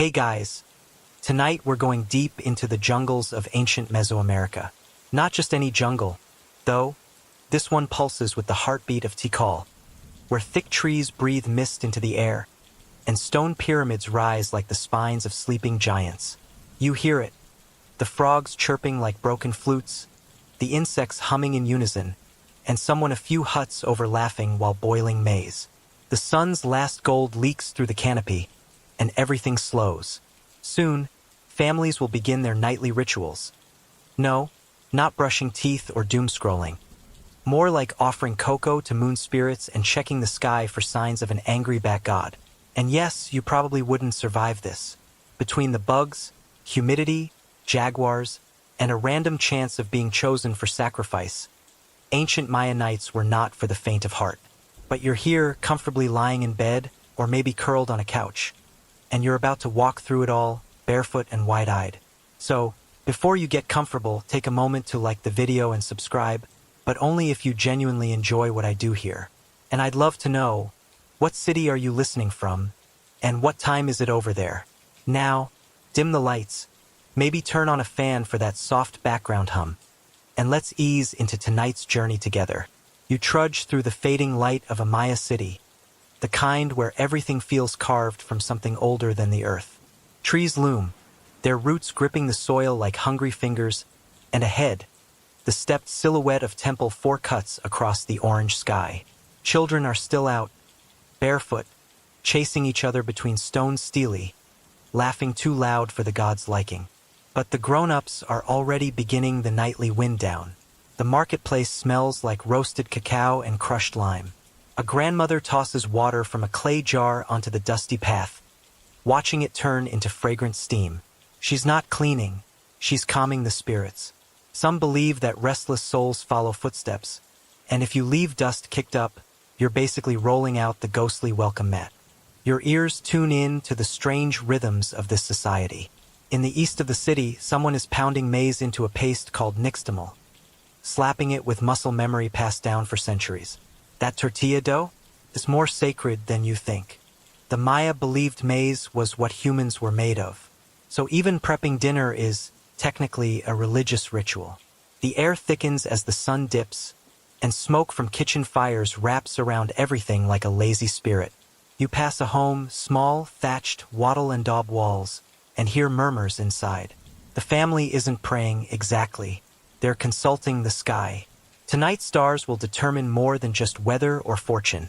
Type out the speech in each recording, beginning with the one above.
Hey guys, tonight we're going deep into the jungles of ancient Mesoamerica. Not just any jungle, though. This one pulses with the heartbeat of Tikal, where thick trees breathe mist into the air, and stone pyramids rise like the spines of sleeping giants. You hear it, the frogs chirping like broken flutes, the insects humming in unison, and someone a few huts over laughing while boiling maize. The sun's last gold leaks through the canopy, and everything slows. Soon, families will begin their nightly rituals. No, not brushing teeth or doom-scrolling. More like offering cocoa to moon spirits and checking the sky for signs of an angry bat god. And yes, you probably wouldn't survive this. Between the bugs, humidity, jaguars, and a random chance of being chosen for sacrifice, ancient Maya nights were not for the faint of heart. But you're here, comfortably lying in bed, or maybe curled on a couch, and you're about to walk through it all, barefoot and wide-eyed. So, before you get comfortable, take a moment to like the video and subscribe, but only if you genuinely enjoy what I do here. And I'd love to know, what city are you listening from, and what time is it over there? Now, dim the lights, maybe turn on a fan for that soft background hum, and let's ease into tonight's journey together. You trudge through the fading light of a Maya city, the kind where everything feels carved from something older than the earth. Trees loom, their roots gripping the soil like hungry fingers, and ahead, the stepped silhouette of temple four cuts across the orange sky. Children are still out, barefoot, chasing each other between stone stelae, laughing too loud for the gods' liking. But the grown-ups are already beginning the nightly wind down. The marketplace smells like roasted cacao and crushed lime. A grandmother tosses water from a clay jar onto the dusty path, watching it turn into fragrant steam. She's not cleaning, she's calming the spirits. Some believe that restless souls follow footsteps, and if you leave dust kicked up, you're basically rolling out the ghostly welcome mat. Your ears tune in to the strange rhythms of this society. In the east of the city, someone is pounding maize into a paste called nixtamal, slapping it with muscle memory passed down for centuries. That tortilla dough is more sacred than you think. The Maya believed maize was what humans were made of. So even prepping dinner is, technically, a religious ritual. The air thickens as the sun dips, and smoke from kitchen fires wraps around everything like a lazy spirit. You pass a home, small, thatched, wattle and daub walls, and hear murmurs inside. The family isn't praying exactly. They're consulting the sky. Tonight's stars will determine more than just weather or fortune.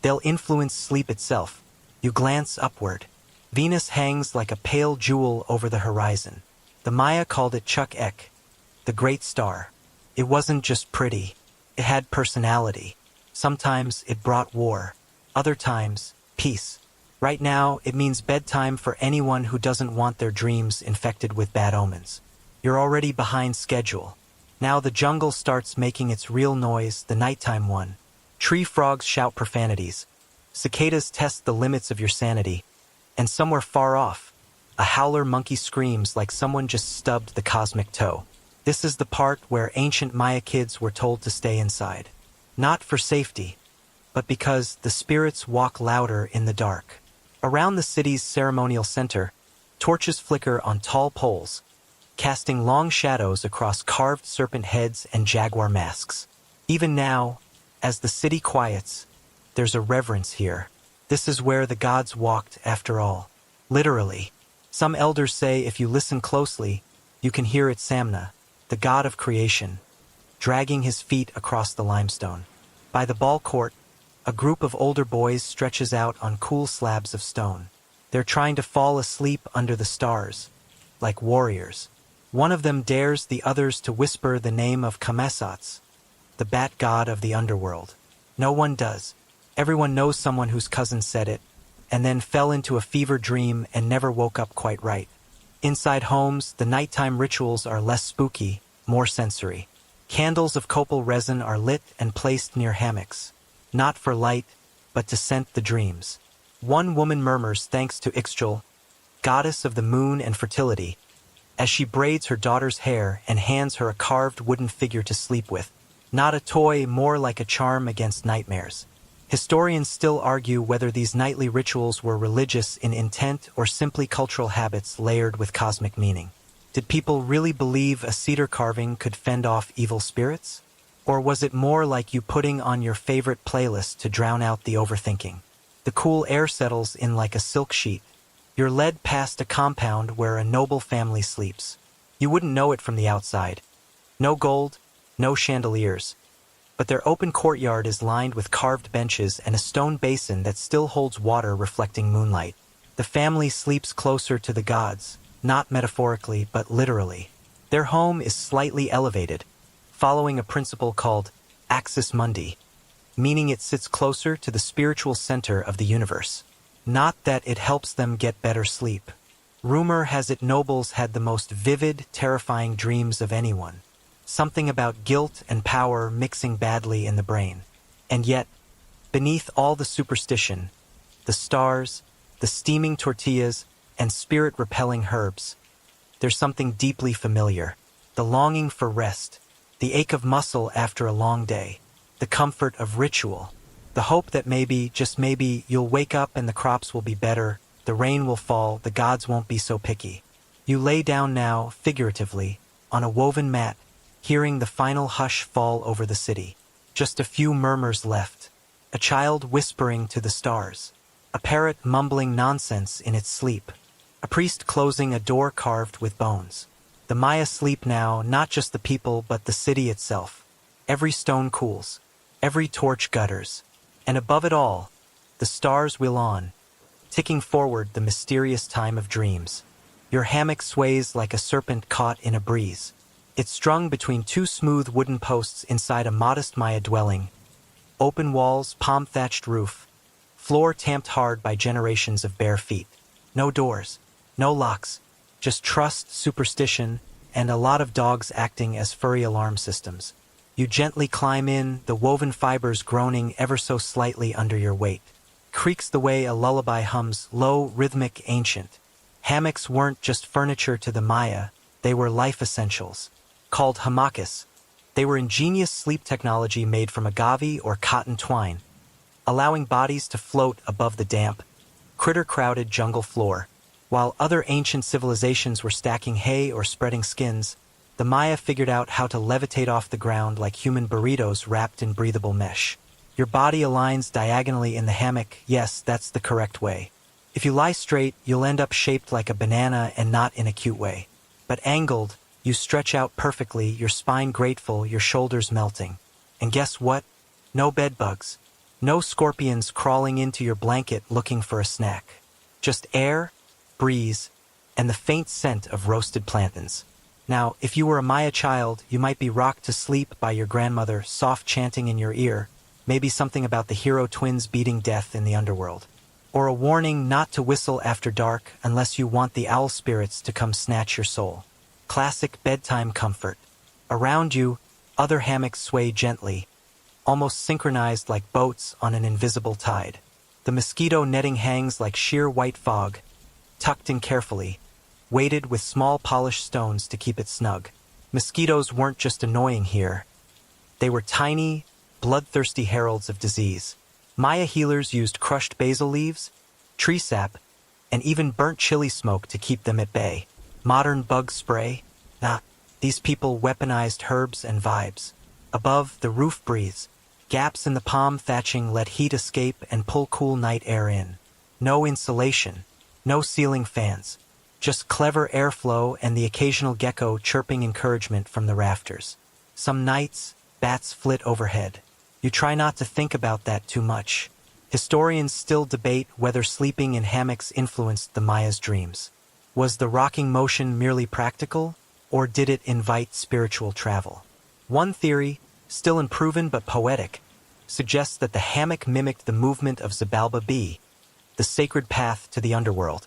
They'll influence sleep itself. You glance upward. Venus hangs like a pale jewel over the horizon. The Maya called it Chuk Ek, the great star. It wasn't just pretty. It had personality. Sometimes it brought war. Other times, peace. Right now, it means bedtime for anyone who doesn't want their dreams infected with bad omens. You're already behind schedule. Now the jungle starts making its real noise, the nighttime one. Tree frogs shout profanities. Cicadas test the limits of your sanity. And somewhere far off, a howler monkey screams like someone just stubbed the cosmic toe. This is the part where ancient Maya kids were told to stay inside. Not for safety, but because the spirits walk louder in the dark. Around the city's ceremonial center, torches flicker on tall poles, casting long shadows across carved serpent heads and jaguar masks. Even now, as the city quiets, there's a reverence here. This is where the gods walked, after all. Literally. Some elders say if you listen closely, you can hear it Samna, the god of creation, dragging his feet across the limestone. By the ball court, a group of older boys stretches out on cool slabs of stone. They're trying to fall asleep under the stars, like warriors. One of them dares the others to whisper the name of Camazotz, the bat god of the underworld. No one does. Everyone knows someone whose cousin said it, and then fell into a fever dream and never woke up quite right. Inside homes, the nighttime rituals are less spooky, more sensory. Candles of copal resin are lit and placed near hammocks, not for light, but to scent the dreams. One woman murmurs thanks to Ixchel, goddess of the moon and fertility, as she braids her daughter's hair and hands her a carved wooden figure to sleep with. Not a toy, more like a charm against nightmares. Historians still argue whether these nightly rituals were religious in intent or simply cultural habits layered with cosmic meaning. Did people really believe a cedar carving could fend off evil spirits? Or was it more like you putting on your favorite playlist to drown out the overthinking? The cool air settles in like a silk sheet. You're led past a compound where a noble family sleeps. You wouldn't know it from the outside. No gold, no chandeliers. But their open courtyard is lined with carved benches and a stone basin that still holds water reflecting moonlight. The family sleeps closer to the gods, not metaphorically but literally. Their home is slightly elevated, following a principle called axis mundi, meaning it sits closer to the spiritual center of the universe. Not that it helps them get better sleep. Rumor has it nobles had the most vivid, terrifying dreams of anyone. Something about guilt and power mixing badly in the brain. And yet, beneath all the superstition, the stars, the steaming tortillas, and spirit-repelling herbs, there's something deeply familiar. The longing for rest, the ache of muscle after a long day, the comfort of ritual, the hope that maybe, just maybe, you'll wake up and the crops will be better, the rain will fall, the gods won't be so picky. You lay down now, figuratively, on a woven mat, hearing the final hush fall over the city. Just a few murmurs left. A child whispering to the stars. A parrot mumbling nonsense in its sleep. A priest closing a door carved with bones. The Maya sleep now, not just the people but the city itself. Every stone cools. Every torch gutters. And above it all, the stars wheel on, ticking forward the mysterious time of dreams. Your hammock sways like a serpent caught in a breeze. It's strung between two smooth wooden posts inside a modest Maya dwelling. Open walls, palm-thatched roof. Floor tamped hard by generations of bare feet. No doors, no locks, just trust, superstition, and a lot of dogs acting as furry alarm systems. You gently climb in, the woven fibers groaning ever so slightly under your weight. Creaks the way a lullaby hums, low, rhythmic, ancient. Hammocks weren't just furniture to the Maya, they were life essentials. Called hammocks, they were ingenious sleep technology made from agave or cotton twine, allowing bodies to float above the damp, critter-crowded jungle floor. While other ancient civilizations were stacking hay or spreading skins, the Maya figured out how to levitate off the ground like human burritos wrapped in breathable mesh. Your body aligns diagonally in the hammock, yes, that's the correct way. If you lie straight, you'll end up shaped like a banana and not in a cute way. But angled, you stretch out perfectly, your spine grateful, your shoulders melting. And guess what? No bedbugs. No scorpions crawling into your blanket looking for a snack. Just air, breeze, and the faint scent of roasted plantains. Now, if you were a Maya child, you might be rocked to sleep by your grandmother, soft chanting in your ear, maybe something about the hero twins beating death in the underworld. Or a warning not to whistle after dark unless you want the owl spirits to come snatch your soul. Classic bedtime comfort. Around you, other hammocks sway gently, almost synchronized like boats on an invisible tide. The mosquito netting hangs like sheer white fog, tucked in carefully, weighted with small polished stones to keep it snug. Mosquitoes weren't just annoying here. They were tiny, bloodthirsty heralds of disease. Maya healers used crushed basil leaves, tree sap, and even burnt chili smoke to keep them at bay. Modern bug spray? Nah, these people weaponized herbs and vibes. Above, the roof breathes. Gaps in the palm thatching let heat escape and pull cool night air in. No insulation, no ceiling fans. Just clever airflow and the occasional gecko chirping encouragement from the rafters. Some nights, bats flit overhead. You try not to think about that too much. Historians still debate whether sleeping in hammocks influenced the Maya's dreams. Was the rocking motion merely practical, or did it invite spiritual travel? One theory, still unproven but poetic, suggests that the hammock mimicked the movement of Xibalba B, the sacred path to the underworld.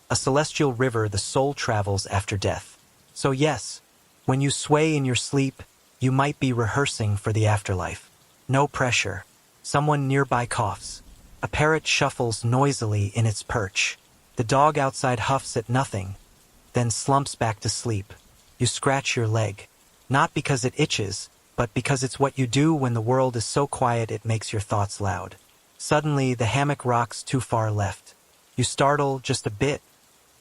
A celestial river the soul travels after death. So yes, when you sway in your sleep, you might be rehearsing for the afterlife. No pressure. Someone nearby coughs. A parrot shuffles noisily in its perch. The dog outside huffs at nothing, then slumps back to sleep. You scratch your leg. Not because it itches, but because it's what you do when the world is so quiet it makes your thoughts loud. Suddenly, the hammock rocks too far left. You startle just a bit,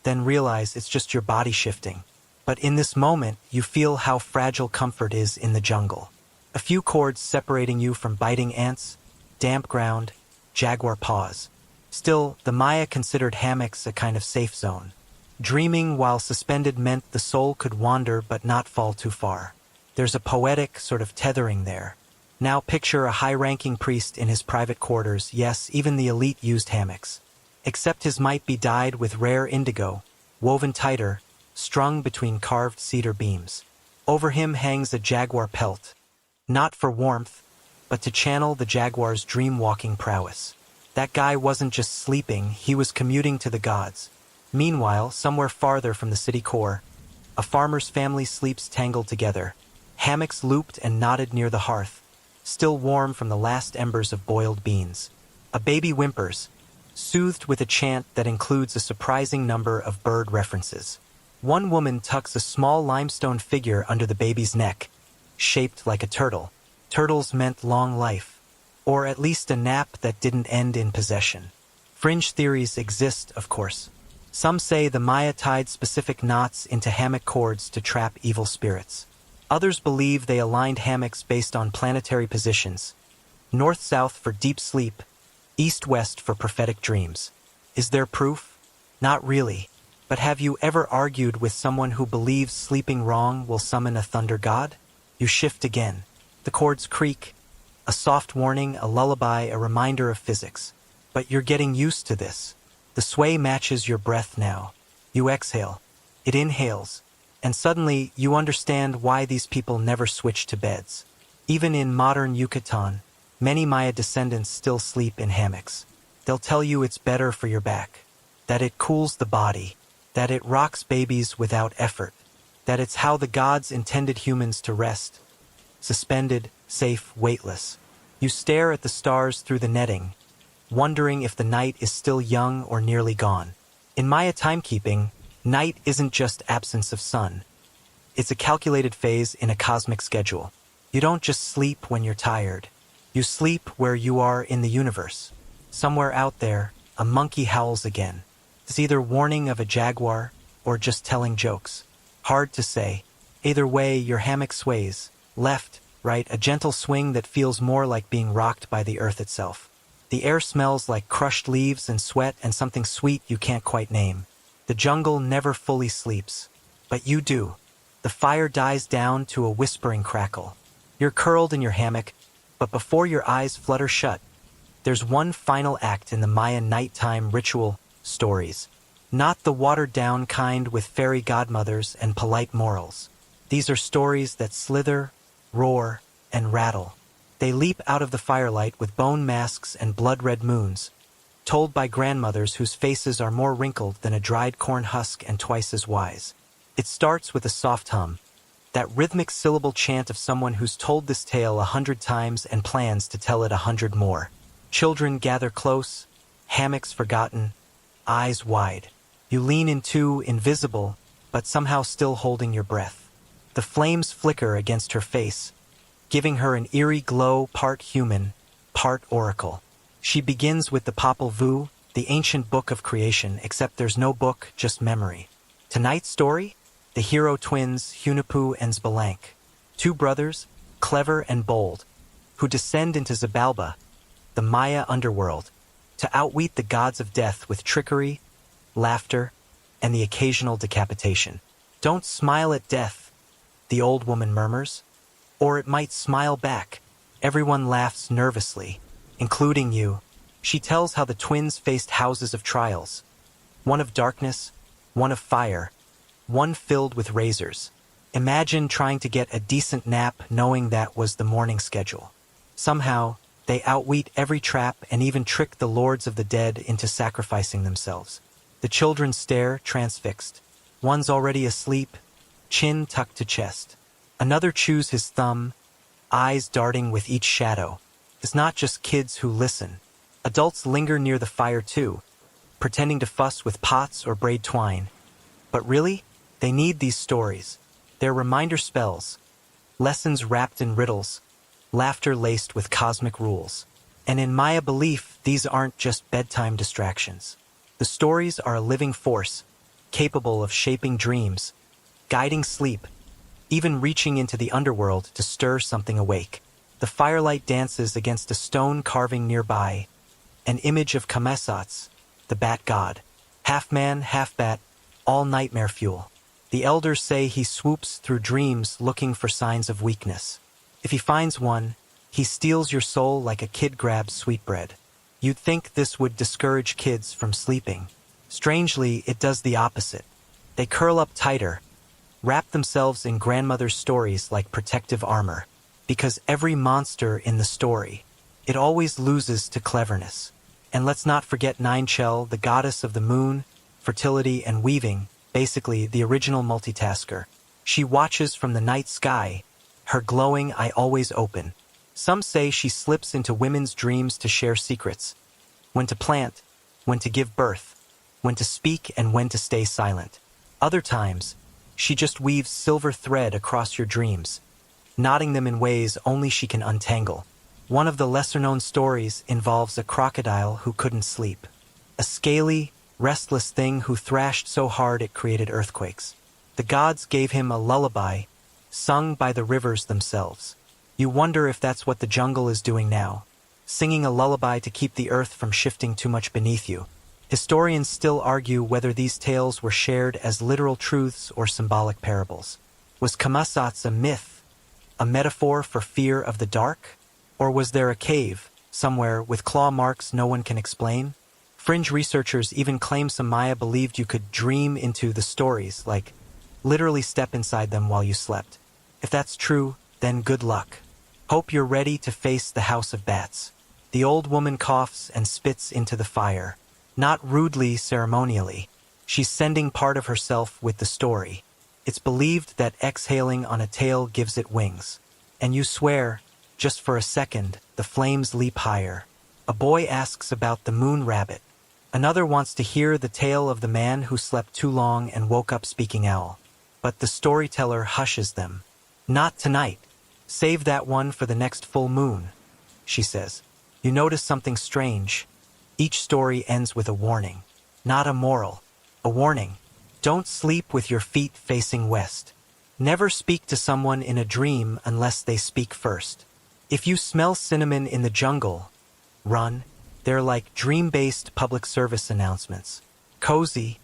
then realize it's just your body shifting. But in this moment, you feel how fragile comfort is in the jungle. A few cords separating you from biting ants, damp ground, jaguar paws. Still, the Maya considered hammocks a kind of safe zone. Dreaming while suspended meant the soul could wander but not fall too far. There's a poetic sort of tethering there. Now picture a high-ranking priest in his private quarters. Yes, even the elite used hammocks. Except his might be dyed with rare indigo, woven tighter, strung between carved cedar beams. Over him hangs a jaguar pelt, not for warmth, but to channel the jaguar's dream-walking prowess. That guy wasn't just sleeping, he was commuting to the gods. Meanwhile, somewhere farther from the city core, a farmer's family sleeps tangled together, hammocks looped and knotted near the hearth, still warm from the last embers of boiled beans. A baby whimpers, soothed with a chant that includes a surprising number of bird references. One woman tucks a small limestone figure under the baby's neck, shaped like a turtle. Turtles meant long life, or at least a nap that didn't end in possession. Fringe theories exist, of course. Some say the Maya tied specific knots into hammock cords to trap evil spirits. Others believe they aligned hammocks based on planetary positions. North-south for deep sleep, east-west for prophetic dreams. Is there proof? Not really. But have you ever argued with someone who believes sleeping wrong will summon a thunder god? You shift again. The cords creak. A soft warning, a lullaby, a reminder of physics. But you're getting used to this. The sway matches your breath now. You exhale. It inhales. And suddenly, you understand why these people never switch to beds. Even in modern Yucatan, many Maya descendants still sleep in hammocks. They'll tell you it's better for your back, that it cools the body, that it rocks babies without effort, that it's how the gods intended humans to rest. Suspended, safe, weightless. You stare at the stars through the netting, wondering if the night is still young or nearly gone. In Maya timekeeping, night isn't just absence of sun. It's a calculated phase in a cosmic schedule. You don't just sleep when you're tired. You sleep where you are in the universe. Somewhere out there, a monkey howls again. It's either warning of a jaguar or just telling jokes. Hard to say. Either way, your hammock sways. Left, right, a gentle swing that feels more like being rocked by the earth itself. The air smells like crushed leaves and sweat and something sweet you can't quite name. The jungle never fully sleeps. But you do. The fire dies down to a whispering crackle. You're curled in your hammock, but before your eyes flutter shut, there's one final act in the Maya nighttime ritual: stories. Not the watered-down kind with fairy godmothers and polite morals. These are stories that slither, roar, and rattle. They leap out of the firelight with bone masks and blood-red moons, told by grandmothers whose faces are more wrinkled than a dried corn husk and twice as wise. It starts with a soft hum, that rhythmic syllable chant of someone who's told this tale 100 times and plans to tell it 100 more. Children gather close, hammocks forgotten, eyes wide. You lean into, invisible, but somehow still holding your breath. The flames flicker against her face, giving her an eerie glow, part human, part oracle. She begins with the Popol Vuh, the ancient book of creation, except there's no book, just memory. Tonight's story? The hero twins, Hunahpu and Zbalanque. Two brothers, clever and bold, who descend into Xibalba, the Maya underworld, to outwit the gods of death with trickery, laughter, and the occasional decapitation. Don't smile at death, the old woman murmurs, or it might smile back. Everyone laughs nervously, including you. She tells how the twins faced houses of trials, one of darkness, one of fire, one filled with razors. Imagine trying to get a decent nap knowing that was the morning schedule. Somehow, they outwit every trap and even trick the lords of the dead into sacrificing themselves. The children stare, transfixed. One's already asleep, chin tucked to chest. Another chews his thumb, eyes darting with each shadow. It's not just kids who listen. Adults linger near the fire too, pretending to fuss with pots or braid twine. But really, they need these stories. They're reminder spells, lessons wrapped in riddles, laughter laced with cosmic rules. And in Maya belief, these aren't just bedtime distractions. The stories are a living force, capable of shaping dreams, guiding sleep, even reaching into the underworld to stir something awake. The firelight dances against a stone carving nearby, an image of Camazotz, the bat god. Half man, half bat, all nightmare fuel. The elders say he swoops through dreams looking for signs of weakness. If he finds one, he steals your soul like a kid grabs sweetbread. You'd think this would discourage kids from sleeping. Strangely, it does the opposite. They curl up tighter, wrap themselves in grandmother's stories like protective armor. Because every monster in the story, it always loses to cleverness. And let's not forget Ninechel, the goddess of the moon, fertility and weaving, basically the original multitasker. She watches from the night sky, her glowing eye always open. Some say she slips into women's dreams to share secrets. When to plant, when to give birth, when to speak and when to stay silent. Other times, she just weaves silver thread across your dreams, knotting them in ways only she can untangle. One of the lesser-known stories involves a crocodile who couldn't sleep. A scaly, restless thing who thrashed so hard it created earthquakes. The gods gave him a lullaby, sung by the rivers themselves. You wonder if that's what the jungle is doing now, singing a lullaby to keep the earth from shifting too much beneath you. Historians still argue whether these tales were shared as literal truths or symbolic parables. Was Camazotz a myth, a metaphor for fear of the dark? Or was there a cave, somewhere, with claw marks no one can explain? Fringe researchers even claim some Maya believed you could dream into the stories, like literally step inside them while you slept. If that's true, then good luck. Hope you're ready to face the House of Bats. The old woman coughs and spits into the fire. Not rudely, ceremonially. She's sending part of herself with the story. It's believed that exhaling on a tail gives it wings. And you swear, just for a second, the flames leap higher. A boy asks about the moon rabbit. Another wants to hear the tale of the man who slept too long and woke up speaking owl. But the storyteller hushes them. Not tonight. Save that one for the next full moon, she says. You notice something strange. Each story ends with a warning. Not a moral. A warning. Don't sleep with your feet facing west. Never speak to someone in a dream unless they speak first. If you smell cinnamon in the jungle, run. They're like dream-based public service announcements. Cozy,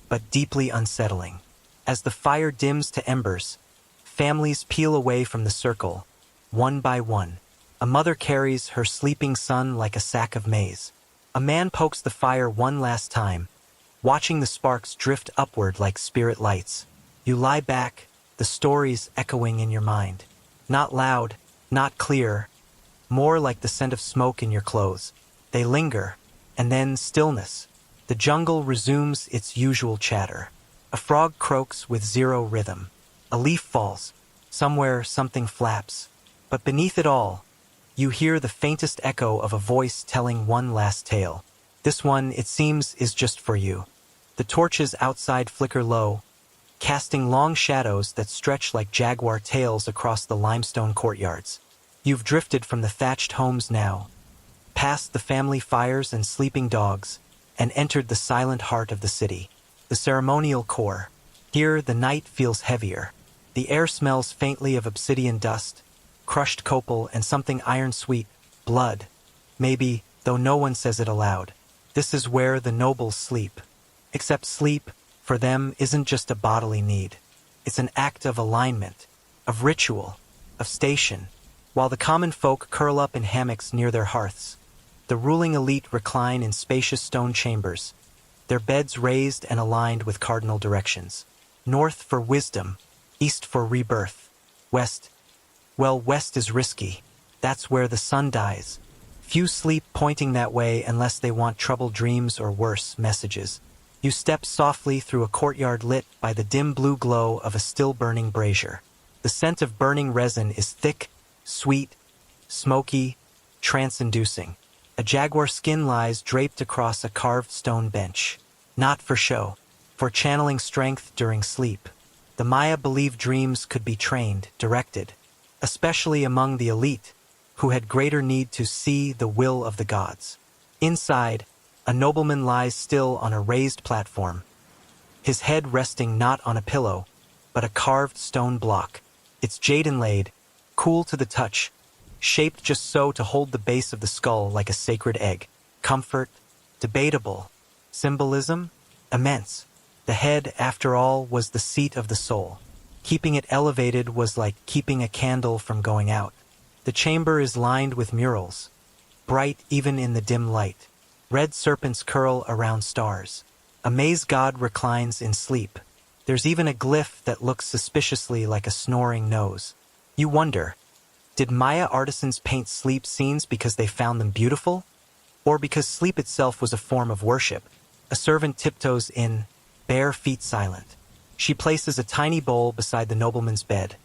but deeply unsettling. As the fire dims to embers, families peel away from the circle, one by one. A mother carries her sleeping son like a sack of maize. A man pokes the fire one last time, watching the sparks drift upward like spirit lights. You lie back, the stories echoing in your mind. Not loud, not clear, more like the scent of smoke in your clothes. They linger, and then stillness. The jungle resumes its usual chatter. A frog croaks with zero rhythm. A leaf falls. Somewhere something flaps. But beneath it all, you hear the faintest echo of a voice telling one last tale. This one, it seems, is just for you. The torches outside flicker low, casting long shadows that stretch like jaguar tails across the limestone courtyards. You've drifted from the thatched homes now, past the family fires and sleeping dogs, and entered the silent heart of the city. The ceremonial core. Here, the night feels heavier. The air smells faintly of obsidian dust, crushed copal, and something iron-sweet, blood. Maybe, though no one says it aloud. This is where the nobles sleep. Except sleep, for them, isn't just a bodily need. It's an act of alignment, of ritual, of station. While the common folk curl up in hammocks near their hearths, the ruling elite recline in spacious stone chambers, their beds raised and aligned with cardinal directions. North for wisdom, east for rebirth, west. Well, west is risky. That's where the sun dies. Few sleep pointing that way unless they want troubled dreams or worse, messages. You step softly through a courtyard lit by the dim blue glow of a still-burning brazier. The scent of burning resin is thick, sweet, smoky, trance-inducing. A jaguar skin lies draped across a carved stone bench. Not for show, for channeling strength during sleep. The Maya believed dreams could be trained, directed, especially among the elite, who had greater need to see the will of the gods. Inside, a nobleman lies still on a raised platform, his head resting not on a pillow, but a carved stone block. It's jade inlaid, cool to the touch, shaped just so to hold the base of the skull like a sacred egg. Comfort? Debatable. Symbolism? Immense. The head, after all, was the seat of the soul. Keeping it elevated was like keeping a candle from going out. The chamber is lined with murals, bright even in the dim light. Red serpents curl around stars. A maze god reclines in sleep. There's even a glyph that looks suspiciously like a snoring nose. You wonder, did Maya artisans paint sleep scenes because they found them beautiful? Or because sleep itself was a form of worship? A servant tiptoes in, bare feet silent. She places a tiny bowl beside the nobleman's bed,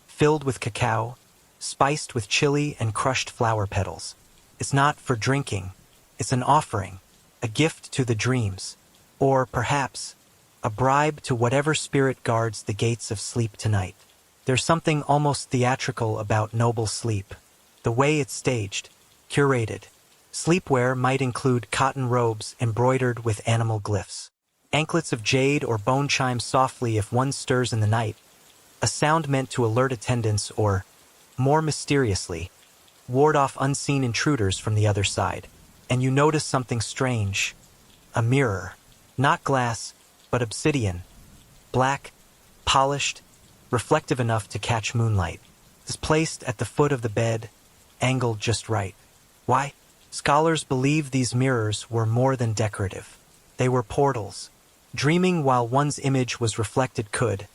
filled with cacao, spiced with chili and crushed flower petals. It's not for drinking. It's an offering, a gift to the dreams, or perhaps a bribe to whatever spirit guards the gates of sleep tonight. There's something almost theatrical about noble sleep, the way it's staged, curated. Sleepwear might include cotton robes embroidered with animal glyphs, anklets of jade or bone chime softly if one stirs in the night, a sound meant to alert attendants or, more mysteriously, ward off unseen intruders from the other side. And you notice something strange. A mirror. Not glass, but obsidian. Black, polished, reflective enough to catch moonlight. It's placed at the foot of the bed, angled just right. Why? Scholars believe these mirrors were more than decorative. They were portals. Dreaming while one's image was reflected could,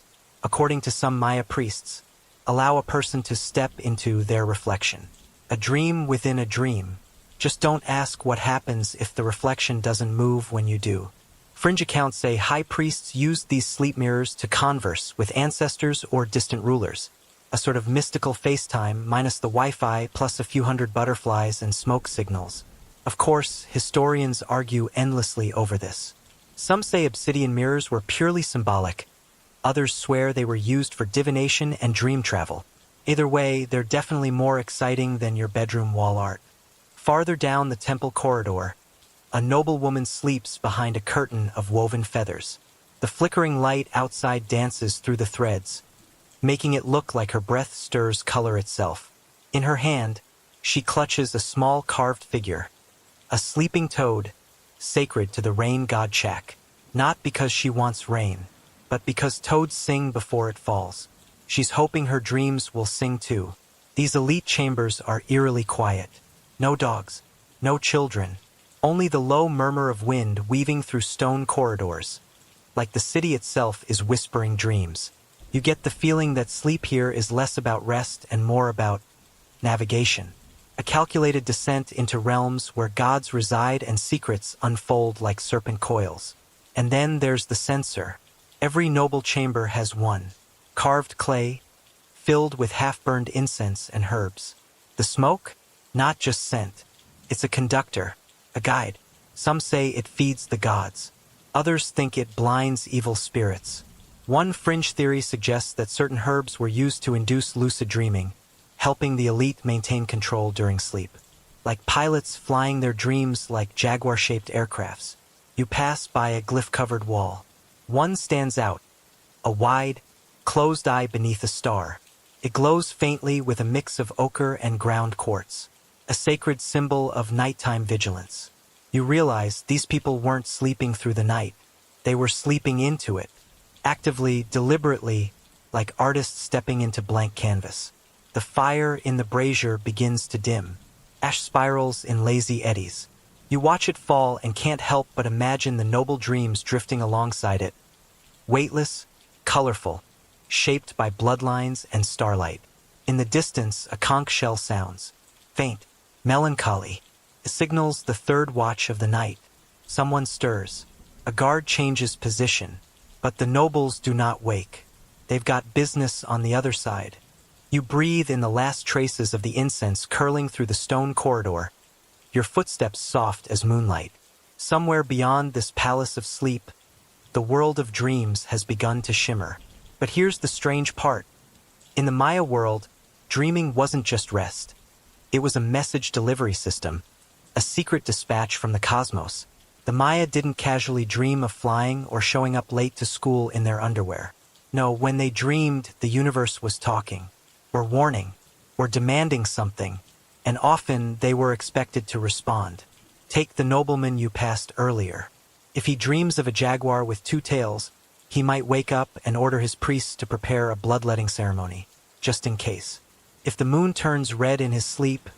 according to some Maya priests, allow a person to step into their reflection. A dream within a dream. Just don't ask what happens if the reflection doesn't move when you do. Fringe accounts say high priests used these sleep mirrors to converse with ancestors or distant rulers. A sort of mystical FaceTime minus the Wi-Fi plus a few hundred butterflies and smoke signals. Of course, historians argue endlessly over this. Some say obsidian mirrors were purely symbolic. Others swear they were used for divination and dream travel. Either way, they're definitely more exciting than your bedroom wall art. Farther down the temple corridor, a noblewoman sleeps behind a curtain of woven feathers. The flickering light outside dances through the threads, making it look like her breath stirs color itself. In her hand, she clutches a small carved figure, a sleeping toad, sacred to the rain god Chak. Not because she wants rain, but because toads sing before it falls. She's hoping her dreams will sing too. These elite chambers are eerily quiet. No dogs, no children, only the low murmur of wind weaving through stone corridors. Like the city itself is whispering dreams. You get the feeling that sleep here is less about rest and more about navigation. A calculated descent into realms where gods reside and secrets unfold like serpent coils. And then there's the censer. Every noble chamber has one. Carved clay, filled with half-burned incense and herbs. The smoke? Not just scent. It's a conductor, a guide. Some say it feeds the gods. Others think it blinds evil spirits. One fringe theory suggests that certain herbs were used to induce lucid dreaming, helping the elite maintain control during sleep. Like pilots flying their dreams like jaguar-shaped aircrafts. You pass by a glyph-covered wall. One stands out, a wide, closed eye beneath a star. It glows faintly with a mix of ochre and ground quartz. A sacred symbol of nighttime vigilance. You realize these people weren't sleeping through the night. They were sleeping into it. Actively, deliberately, like artists stepping into blank canvas. The fire in the brazier begins to dim. Ash spirals in lazy eddies. You watch it fall and can't help but imagine the noble dreams drifting alongside it. Weightless, colorful, shaped by bloodlines and starlight. In the distance, a conch shell sounds. Faint, melancholy. It signals the third watch of the night. Someone stirs. A guard changes position. But the nobles do not wake. They've got business on the other side. You breathe in the last traces of the incense curling through the stone corridor, your footsteps soft as moonlight. Somewhere beyond this palace of sleep, the world of dreams has begun to shimmer. But here's the strange part. In the Maya world, dreaming wasn't just rest. It was a message delivery system, a secret dispatch from the cosmos. The Maya didn't casually dream of flying or showing up late to school in their underwear. No, when they dreamed, the universe was talking, or warning, or demanding something, and often they were expected to respond. Take the nobleman you passed earlier. If he dreams of a jaguar with two tails, he might wake up and order his priests to prepare a bloodletting ceremony, just in case. If the moon turns red in his sleep,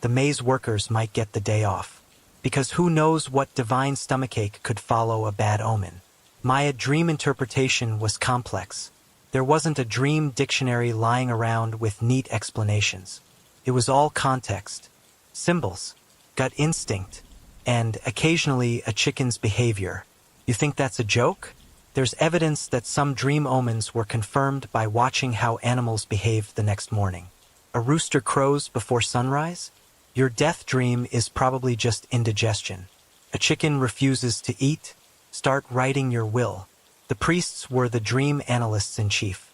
the maze workers might get the day off. Because who knows what divine stomachache could follow a bad omen. Maya dream interpretation was complex. There wasn't a dream dictionary lying around with neat explanations. It was all context, symbols, gut instinct, and occasionally a chicken's behavior. You think that's a joke? There's evidence that some dream omens were confirmed by watching how animals behaved the next morning. A rooster crows before sunrise? Your death dream is probably just indigestion. A chicken refuses to eat? Start writing your will. The priests were the dream analysts-in-chief.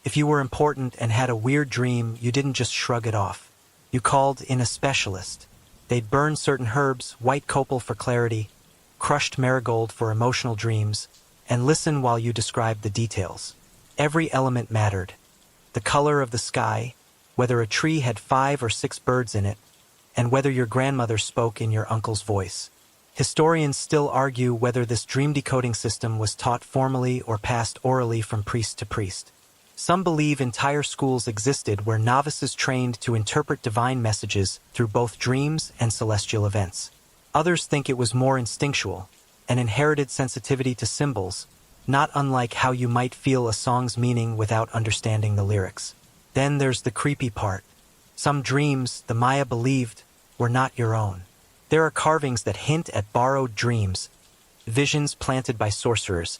If you were important and had a weird dream, you didn't just shrug it off. You called in a specialist. They'd burn certain herbs, white copal for clarity, crushed marigold for emotional dreams, and listen while you described the details. Every element mattered. The color of the sky, whether a tree had 5 or 6 birds in it, and whether your grandmother spoke in your uncle's voice. Historians still argue whether this dream decoding system was taught formally or passed orally from priest to priest. Some believe entire schools existed where novices trained to interpret divine messages through both dreams and celestial events. Others think it was more instinctual, an inherited sensitivity to symbols, not unlike how you might feel a song's meaning without understanding the lyrics. Then there's the creepy part. Some dreams, the Maya believed, were not your own. There are carvings that hint at borrowed dreams, visions planted by sorcerers,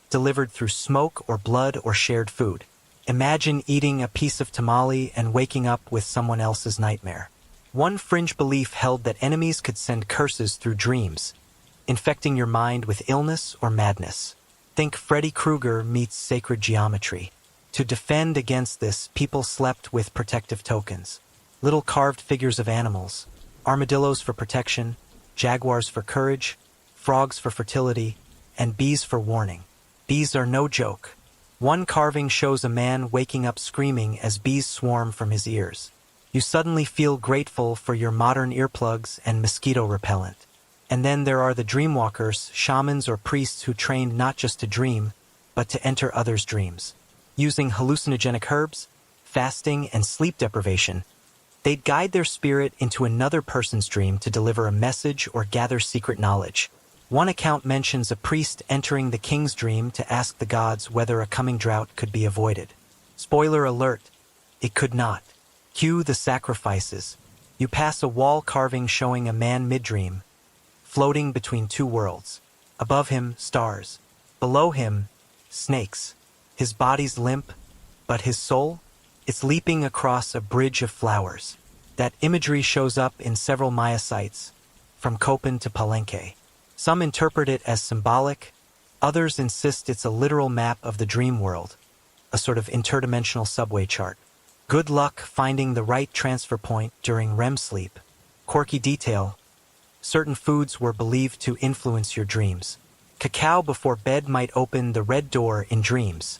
delivered through smoke or blood or shared food. Imagine eating a piece of tamale and waking up with someone else's nightmare. One fringe belief held that enemies could send curses through dreams, infecting your mind with illness or madness. Think Freddy Krueger meets sacred geometry. To defend against this, people slept with protective tokens. Little carved figures of animals, armadillos for protection, jaguars for courage, frogs for fertility, and bees for warning. Bees are no joke. One carving shows a man waking up screaming as bees swarm from his ears. You suddenly feel grateful for your modern earplugs and mosquito repellent. And then there are the dreamwalkers, shamans or priests who trained not just to dream, but to enter others' dreams. Using hallucinogenic herbs, fasting, and sleep deprivation, they'd guide their spirit into another person's dream to deliver a message or gather secret knowledge. One account mentions a priest entering the king's dream to ask the gods whether a coming drought could be avoided. Spoiler alert, it could not. Cue the sacrifices. You pass a wall carving showing a man mid-dream, floating between two worlds. Above him, stars. Below him, snakes. His body's limp, but his soul? It's leaping across a bridge of flowers. That imagery shows up in several Maya sites, from Copan to Palenque. Some interpret it as symbolic, others insist it's a literal map of the dream world, a sort of interdimensional subway chart. Good luck finding the right transfer point during REM sleep. Quirky detail: certain foods were believed to influence your dreams. Cacao before bed might open the red door in dreams,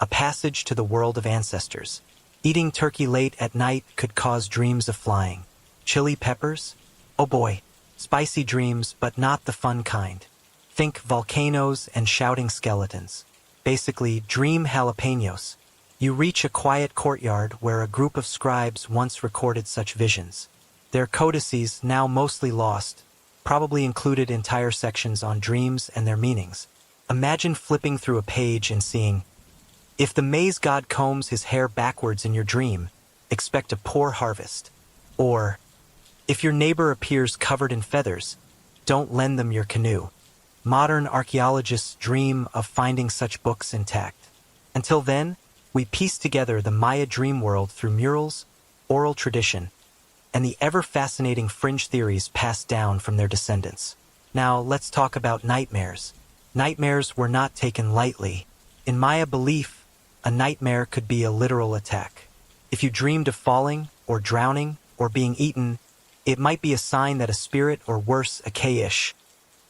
a passage to the world of ancestors. Eating turkey late at night could cause dreams of flying. Chili peppers? Oh boy. Spicy dreams, but not the fun kind. Think volcanoes and shouting skeletons. Basically, dream jalapenos. You reach a quiet courtyard where a group of scribes once recorded such visions. Their codices, now mostly lost, probably included entire sections on dreams and their meanings. Imagine flipping through a page and seeing, if the maze god combs his hair backwards in your dream, expect a poor harvest. Or, if your neighbor appears covered in feathers, don't lend them your canoe. Modern archaeologists dream of finding such books intact. Until then, we piece together the Maya dream world through murals, oral tradition, and the ever-fascinating fringe theories passed down from their descendants. Now, let's talk about nightmares. Nightmares were not taken lightly. In Maya belief, a nightmare could be a literal attack. If you dreamed of falling, or drowning, or being eaten, it might be a sign that a spirit, or worse, a Kaish,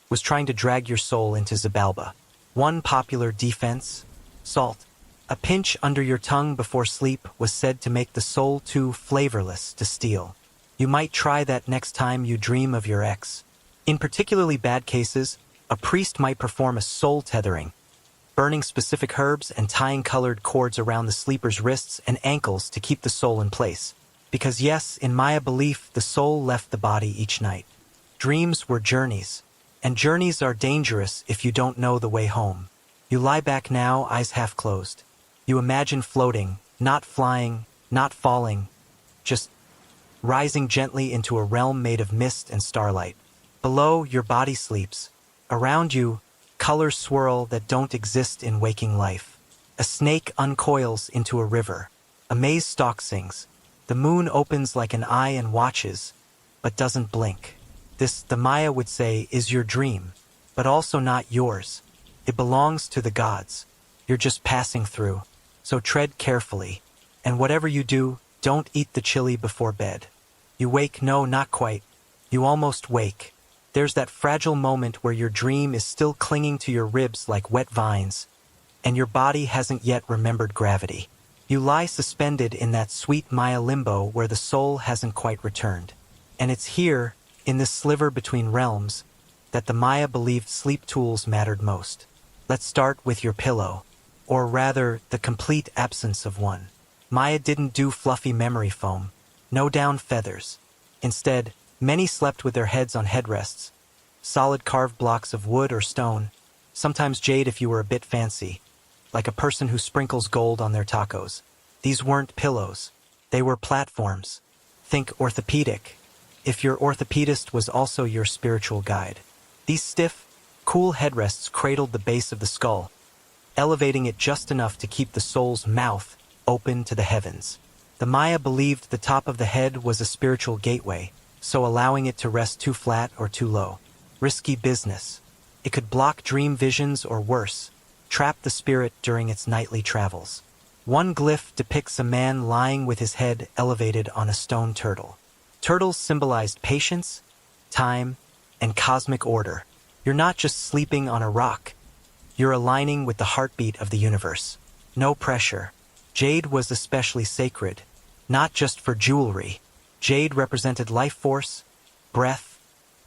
was trying to drag your soul into Zabalba. One popular defense: salt. A pinch under your tongue before sleep was said to make the soul too flavorless to steal. You might try that next time you dream of your ex. In particularly bad cases, a priest might perform a soul tethering, burning specific herbs and tying colored cords around the sleeper's wrists and ankles to keep the soul in place. Because yes, in Maya belief, the soul left the body each night. Dreams were journeys, and journeys are dangerous if you don't know the way home. You lie back now, eyes half closed. You imagine floating, not flying, not falling, just rising gently into a realm made of mist and starlight. Below, your body sleeps. Around you, colors swirl that don't exist in waking life. A snake uncoils into a river. A maze stalk sings. The moon opens like an eye and watches, but doesn't blink. This, the Maya would say, is your dream, but also not yours. It belongs to the gods. You're just passing through. So tread carefully, and whatever you do, don't eat the chili before bed. You wake, no, not quite. You almost wake. There's that fragile moment where your dream is still clinging to your ribs like wet vines, and your body hasn't yet remembered gravity. You lie suspended in that sweet Maya limbo where the soul hasn't quite returned. And it's here, in this sliver between realms, that the Maya believed sleep tools mattered most. Let's start with your pillow. Or rather, the complete absence of one. Maya didn't do fluffy memory foam. No down feathers. Instead, many slept with their heads on headrests. Solid carved blocks of wood or stone, sometimes jade if you were a bit fancy, like a person who sprinkles gold on their tacos. These weren't pillows. They were platforms. Think orthopedic, if your orthopedist was also your spiritual guide. These stiff, cool headrests cradled the base of the skull, elevating it just enough to keep the soul's mouth open to the heavens. The Maya believed the top of the head was a spiritual gateway, so allowing it to rest too flat or too low. Risky business. It could block dream visions or worse, trap the spirit during its nightly travels. One glyph depicts a man lying with his head elevated on a stone turtle. Turtles symbolized patience, time, and cosmic order. You're not just sleeping on a rock. You're aligning with the heartbeat of the universe. No pressure. Jade was especially sacred, not just for jewelry. Jade represented life force, breath,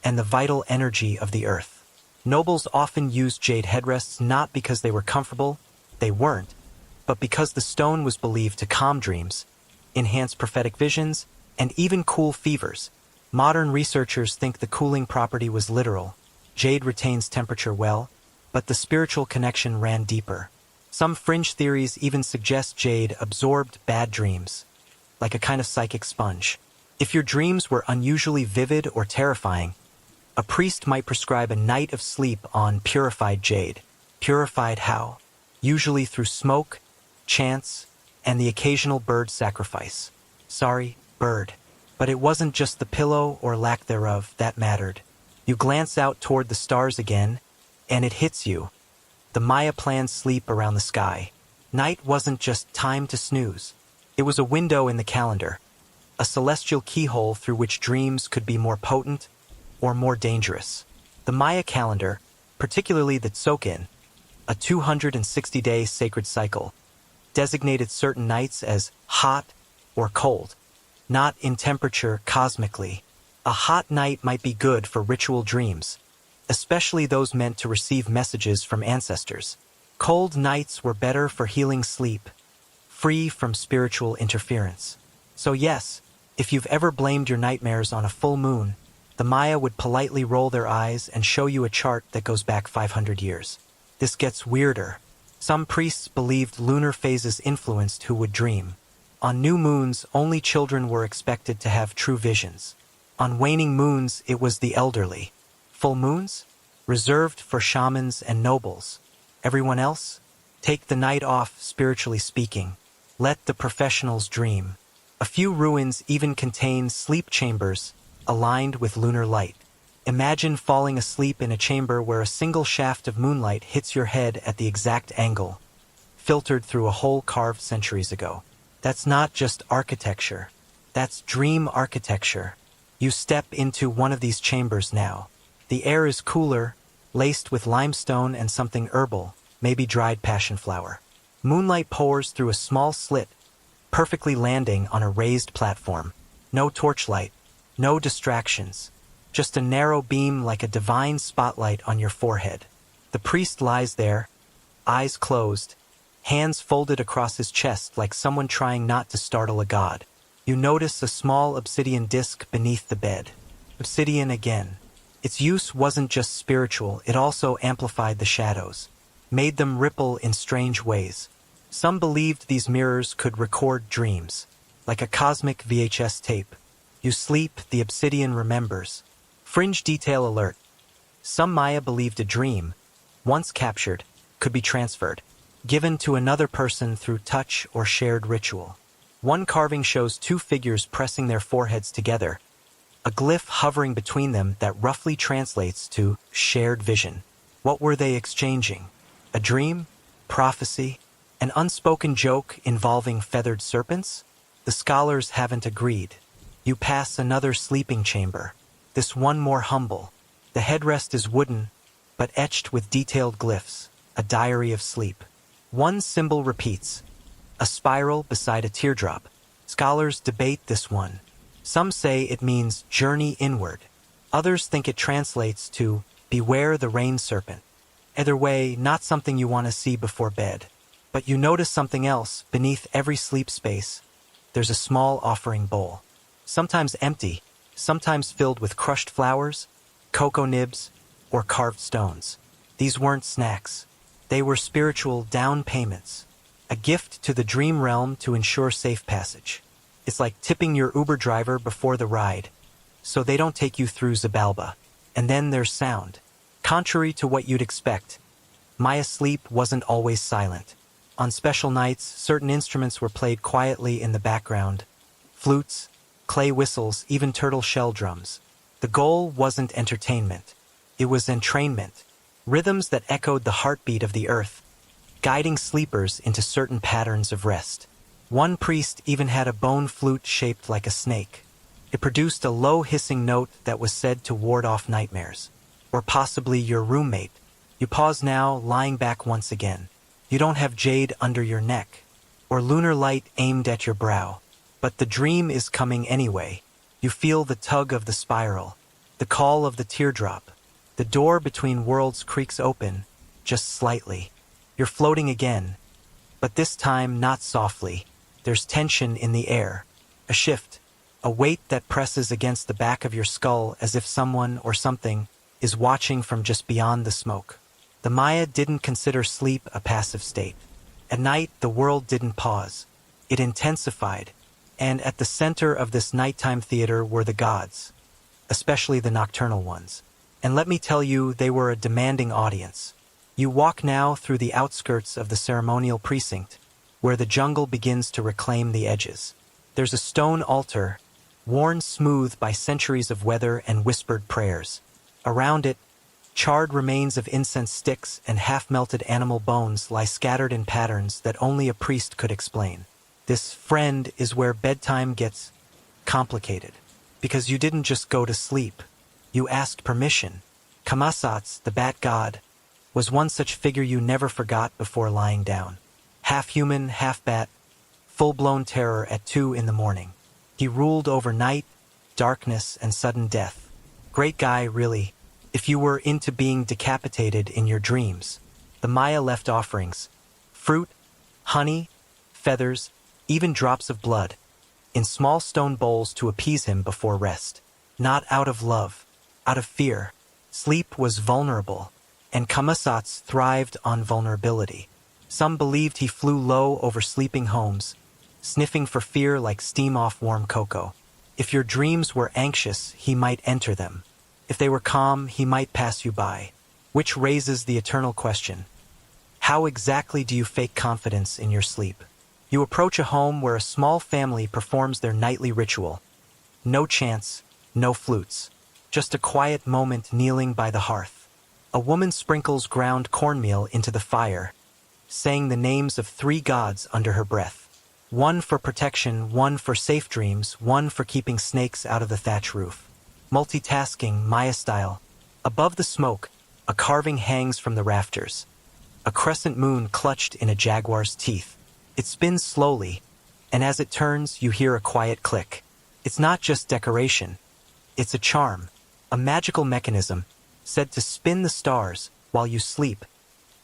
and the vital energy of the earth. Nobles often used jade headrests not because they were comfortable, they weren't, but because the stone was believed to calm dreams, enhance prophetic visions, and even cool fevers. Modern researchers think the cooling property was literal. Jade retains temperature well, but the spiritual connection ran deeper. Some fringe theories even suggest jade absorbed bad dreams, like a kind of psychic sponge. If your dreams were unusually vivid or terrifying, a priest might prescribe a night of sleep on purified jade. Purified how? Usually through smoke, chants, and the occasional bird sacrifice. Sorry, bird. But it wasn't just the pillow or lack thereof that mattered. You glance out toward the stars again, and it hits you. The Maya planned sleep around the sky. Night wasn't just time to snooze. It was a window in the calendar, a celestial keyhole through which dreams could be more potent or more dangerous. The Maya calendar, particularly the Tzolk'in, a 260-day sacred cycle, designated certain nights as hot or cold, not in temperature cosmically. A hot night might be good for ritual dreams, especially those meant to receive messages from ancestors. Cold nights were better for healing sleep, free from spiritual interference. So yes, if you've ever blamed your nightmares on a full moon, the Maya would politely roll their eyes and show you a chart that goes back 500 years. This gets weirder. Some priests believed lunar phases influenced who would dream. On new moons, only children were expected to have true visions. On waning moons, it was the elderly. Full moons? Reserved for shamans and nobles. Everyone else? Take the night off, spiritually speaking. Let the professionals dream. A few ruins even contain sleep chambers aligned with lunar light. Imagine falling asleep in a chamber where a single shaft of moonlight hits your head at the exact angle, filtered through a hole carved centuries ago. That's not just architecture. That's dream architecture. You step into one of these chambers now. The air is cooler, laced with limestone and something herbal, maybe dried passion flower. Moonlight pours through a small slit, perfectly landing on a raised platform. No torchlight, no distractions, just a narrow beam like a divine spotlight on your forehead. The priest lies there, eyes closed, hands folded across his chest like someone trying not to startle a god. You notice a small obsidian disc beneath the bed. Obsidian again. Its use wasn't just spiritual, it also amplified the shadows, made them ripple in strange ways. Some believed these mirrors could record dreams, like a cosmic VHS tape. You sleep, the obsidian remembers. Fringe detail alert. Some Maya believed a dream, once captured, could be transferred, given to another person through touch or shared ritual. One carving shows two figures pressing their foreheads together, a glyph hovering between them that roughly translates to shared vision. What were they exchanging? A dream? Prophecy? An unspoken joke involving feathered serpents? The scholars haven't agreed. You pass another sleeping chamber, this one more humble. The headrest is wooden, but etched with detailed glyphs, a diary of sleep. One symbol repeats, a spiral beside a teardrop. Scholars debate this one. Some say it means journey inward. Others think it translates to beware the rain serpent. Either way, not something you want to see before bed. But you notice something else beneath every sleep space. There's a small offering bowl. Sometimes empty, sometimes filled with crushed flowers, cocoa nibs, or carved stones. These weren't snacks. They were spiritual down payments. A gift to the dream realm to ensure safe passage. It's like tipping your Uber driver before the ride, so they don't take you through Zabalba. And then there's sound. Contrary to what you'd expect, Maya's sleep wasn't always silent. On special nights, certain instruments were played quietly in the background. Flutes, clay whistles, even turtle shell drums. The goal wasn't entertainment. It was entrainment. Rhythms that echoed the heartbeat of the earth, guiding sleepers into certain patterns of rest. One priest even had a bone flute shaped like a snake. It produced a low hissing note that was said to ward off nightmares. Or possibly your roommate. You pause now, lying back once again. You don't have jade under your neck, or lunar light aimed at your brow. But the dream is coming anyway. You feel the tug of the spiral, the call of the teardrop. The door between worlds creaks open, just slightly. You're floating again, but this time not softly. There's tension in the air, a shift, a weight that presses against the back of your skull as if someone or something is watching from just beyond the smoke. The Maya didn't consider sleep a passive state. At night, the world didn't pause. It intensified, and at the center of this nighttime theater were the gods, especially the nocturnal ones. And let me tell you, they were a demanding audience. You walk now through the outskirts of the ceremonial precinct, where the jungle begins to reclaim the edges. There's a stone altar, worn smooth by centuries of weather and whispered prayers. Around it, charred remains of incense sticks and half-melted animal bones lie scattered in patterns that only a priest could explain. This friend is where bedtime gets complicated, because you didn't just go to sleep. You asked permission. Camazotz, the bat god, was one such figure you never forgot before lying down. Half human, half bat, full-blown terror at 2 in the morning. He ruled over night, darkness, and sudden death. Great guy, really, if you were into being decapitated in your dreams. The Maya left offerings, fruit, honey, feathers, even drops of blood, in small stone bowls to appease him before rest. Not out of love, out of fear. Sleep was vulnerable, and Camazotz thrived on vulnerability. Some believed he flew low over sleeping homes, sniffing for fear like steam off warm cocoa. If your dreams were anxious, he might enter them. If they were calm, he might pass you by. Which raises the eternal question: how exactly do you fake confidence in your sleep? You approach a home where a small family performs their nightly ritual. No chants, no flutes. Just a quiet moment kneeling by the hearth. A woman sprinkles ground cornmeal into the fire, saying the names of 3 gods under her breath. One for protection, one for safe dreams, one for keeping snakes out of the thatch roof. Multitasking, Maya style. Above the smoke, a carving hangs from the rafters. A crescent moon clutched in a jaguar's teeth. It spins slowly, and as it turns, you hear a quiet click. It's not just decoration. It's a charm, a magical mechanism, said to spin the stars while you sleep,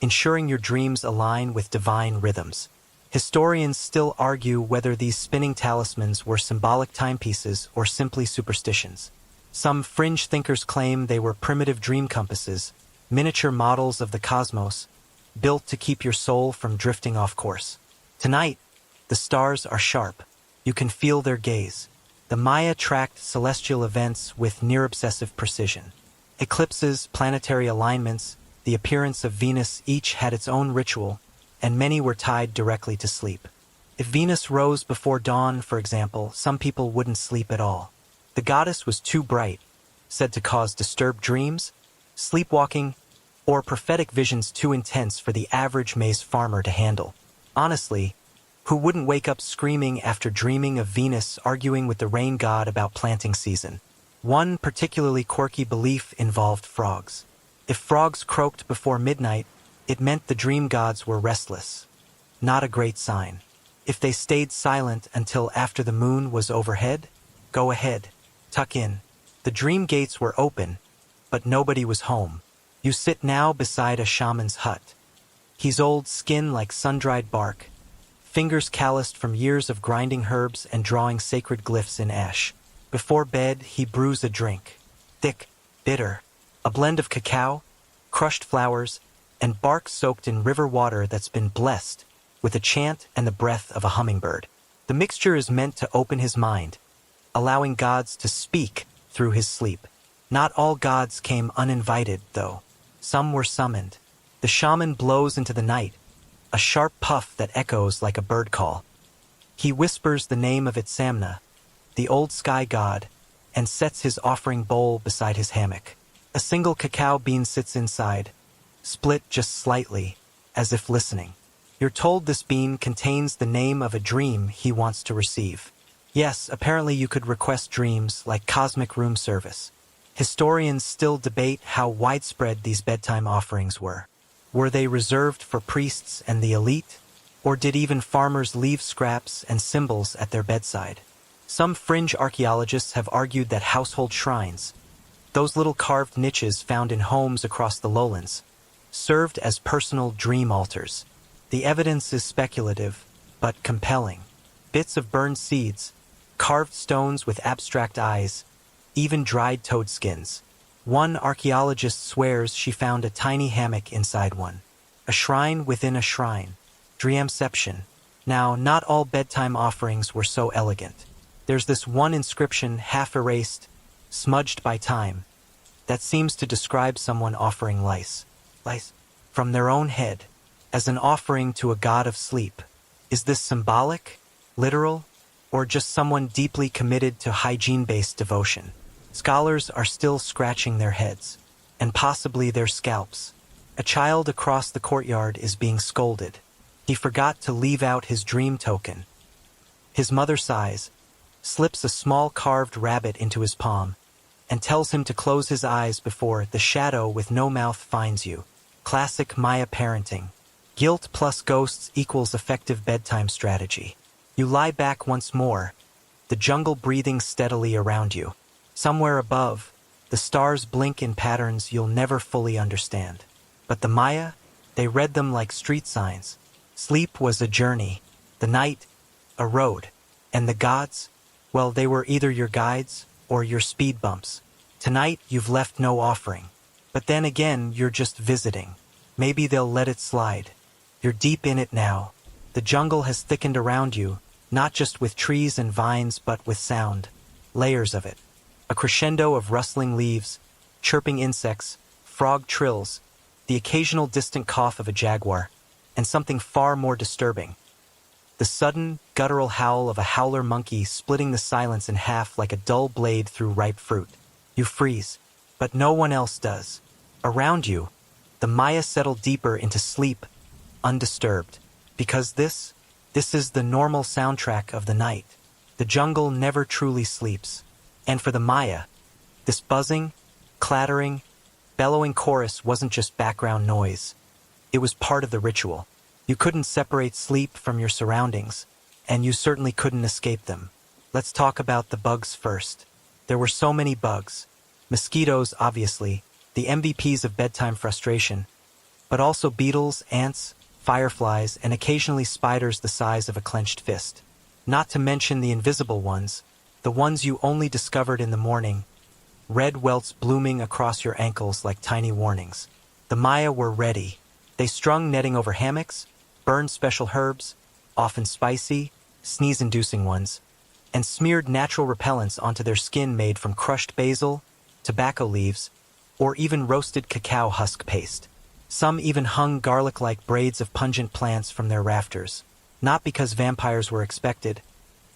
ensuring your dreams align with divine rhythms. Historians still argue whether these spinning talismans were symbolic timepieces or simply superstitions. Some fringe thinkers claim they were primitive dream compasses, miniature models of the cosmos, built to keep your soul from drifting off course. Tonight, the stars are sharp. You can feel their gaze. The Maya tracked celestial events with near-obsessive precision. Eclipses, planetary alignments, the appearance of Venus each had its own ritual, and many were tied directly to sleep. If Venus rose before dawn, for example, some people wouldn't sleep at all. The goddess was too bright, said to cause disturbed dreams, sleepwalking, or prophetic visions too intense for the average maize farmer to handle. Honestly, who wouldn't wake up screaming after dreaming of Venus arguing with the rain god about planting season? One particularly quirky belief involved frogs. If frogs croaked before midnight, it meant the dream gods were restless. Not a great sign. If they stayed silent until after the moon was overhead, go ahead, tuck in. The dream gates were open, but nobody was home. You sit now beside a shaman's hut. He's old, skin like sun-dried bark, fingers calloused from years of grinding herbs and drawing sacred glyphs in ash. Before bed, he brews a drink. Thick, bitter, a blend of cacao, crushed flowers, and bark soaked in river water that's been blessed with a chant and the breath of a hummingbird. The mixture is meant to open his mind, allowing gods to speak through his sleep. Not all gods came uninvited, though. Some were summoned. The shaman blows into the night, a sharp puff that echoes like a bird call. He whispers the name of Itsamna, the old sky god, and sets his offering bowl beside his hammock. A single cacao bean sits inside, split just slightly, as if listening. You're told this bean contains the name of a dream he wants to receive. Yes, apparently you could request dreams like cosmic room service. Historians still debate how widespread these bedtime offerings were. Were they reserved for priests and the elite, or did even farmers leave scraps and symbols at their bedside? Some fringe archaeologists have argued that household shrines, those little carved niches found in homes across the lowlands, served as personal dream altars. The evidence is speculative, but compelling. Bits of burned seeds, carved stones with abstract eyes, even dried toad skins. One archaeologist swears she found a tiny hammock inside one. A shrine within a shrine. Dreamception. Now, not all bedtime offerings were so elegant. There's this one inscription, half erased, smudged by time, that seems to describe someone offering lice from their own head, as an offering to a god of sleep. Is this symbolic, literal, or just someone deeply committed to hygiene-based devotion? Scholars are still scratching their heads, and possibly their scalps. A child across the courtyard is being scolded. He forgot to leave out his dream token. His mother sighs, slips a small carved rabbit into his palm, and tells him to close his eyes before the shadow with no mouth finds you. Classic Maya parenting. Guilt plus ghosts equals effective bedtime strategy. You lie back once more, the jungle breathing steadily around you. Somewhere above, the stars blink in patterns you'll never fully understand. But the Maya, they read them like street signs. Sleep was a journey, the night, a road, and the gods, well, they were either your guides or your speed bumps. Tonight, you've left no offering. But then again, you're just visiting. Maybe they'll let it slide. You're deep in it now. The jungle has thickened around you, not just with trees and vines, but with sound. Layers of it. A crescendo of rustling leaves, chirping insects, frog trills, the occasional distant cough of a jaguar, and something far more disturbing. The sudden, guttural howl of a howler monkey splitting the silence in half like a dull blade through ripe fruit. You freeze, but no one else does. Around you, the Maya settle deeper into sleep, undisturbed. Because this This is the normal soundtrack of the night. The jungle never truly sleeps. And for the Maya, this buzzing, clattering, bellowing chorus wasn't just background noise. It was part of the ritual. You couldn't separate sleep from your surroundings, and you certainly couldn't escape them. Let's talk about the bugs first. There were so many bugs. Mosquitoes, obviously, the MVPs of bedtime frustration, but also beetles, ants, fireflies, and occasionally spiders the size of a clenched fist. Not to mention the invisible ones, the ones you only discovered in the morning, red welts blooming across your ankles like tiny warnings. The Maya were ready. They strung netting over hammocks, burned special herbs, often spicy, sneeze-inducing ones, and smeared natural repellents onto their skin made from crushed basil, tobacco leaves, or even roasted cacao husk paste. Some even hung garlic-like braids of pungent plants from their rafters, not because vampires were expected,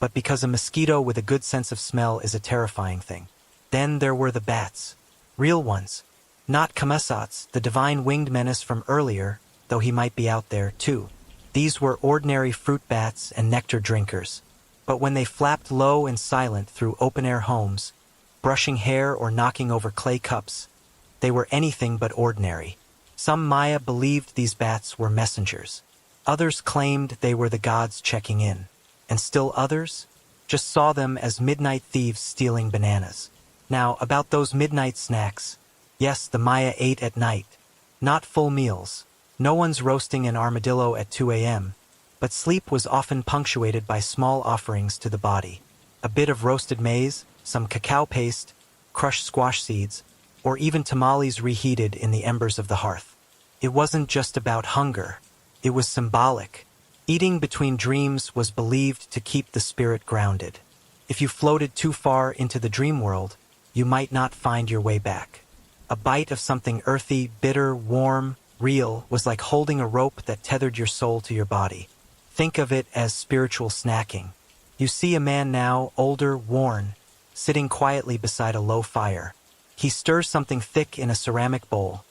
but because a mosquito with a good sense of smell is a terrifying thing. Then there were the bats. Real ones. Not Camazotz, the divine winged menace from earlier, though he might be out there, too. These were ordinary fruit bats and nectar drinkers. But when they flapped low and silent through open-air homes, brushing hair or knocking over clay cups, they were anything but ordinary. Some Maya believed these bats were messengers. Others claimed they were the gods checking in. And still others just saw them as midnight thieves stealing bananas. Now, about those midnight snacks. Yes, the Maya ate at night. Not full meals. No one's roasting an armadillo at 2 a.m., but sleep was often punctuated by small offerings to the body. A bit of roasted maize, some cacao paste, crushed squash seeds, or even tamales reheated in the embers of the hearth. It wasn't just about hunger. It was symbolic. Eating between dreams was believed to keep the spirit grounded. If you floated too far into the dream world, you might not find your way back. A bite of something earthy, bitter, warm, real was like holding a rope that tethered your soul to your body. Think of it as spiritual snacking. You see a man now, older, worn, sitting quietly beside a low fire. He stirs something thick in a ceramic bowl,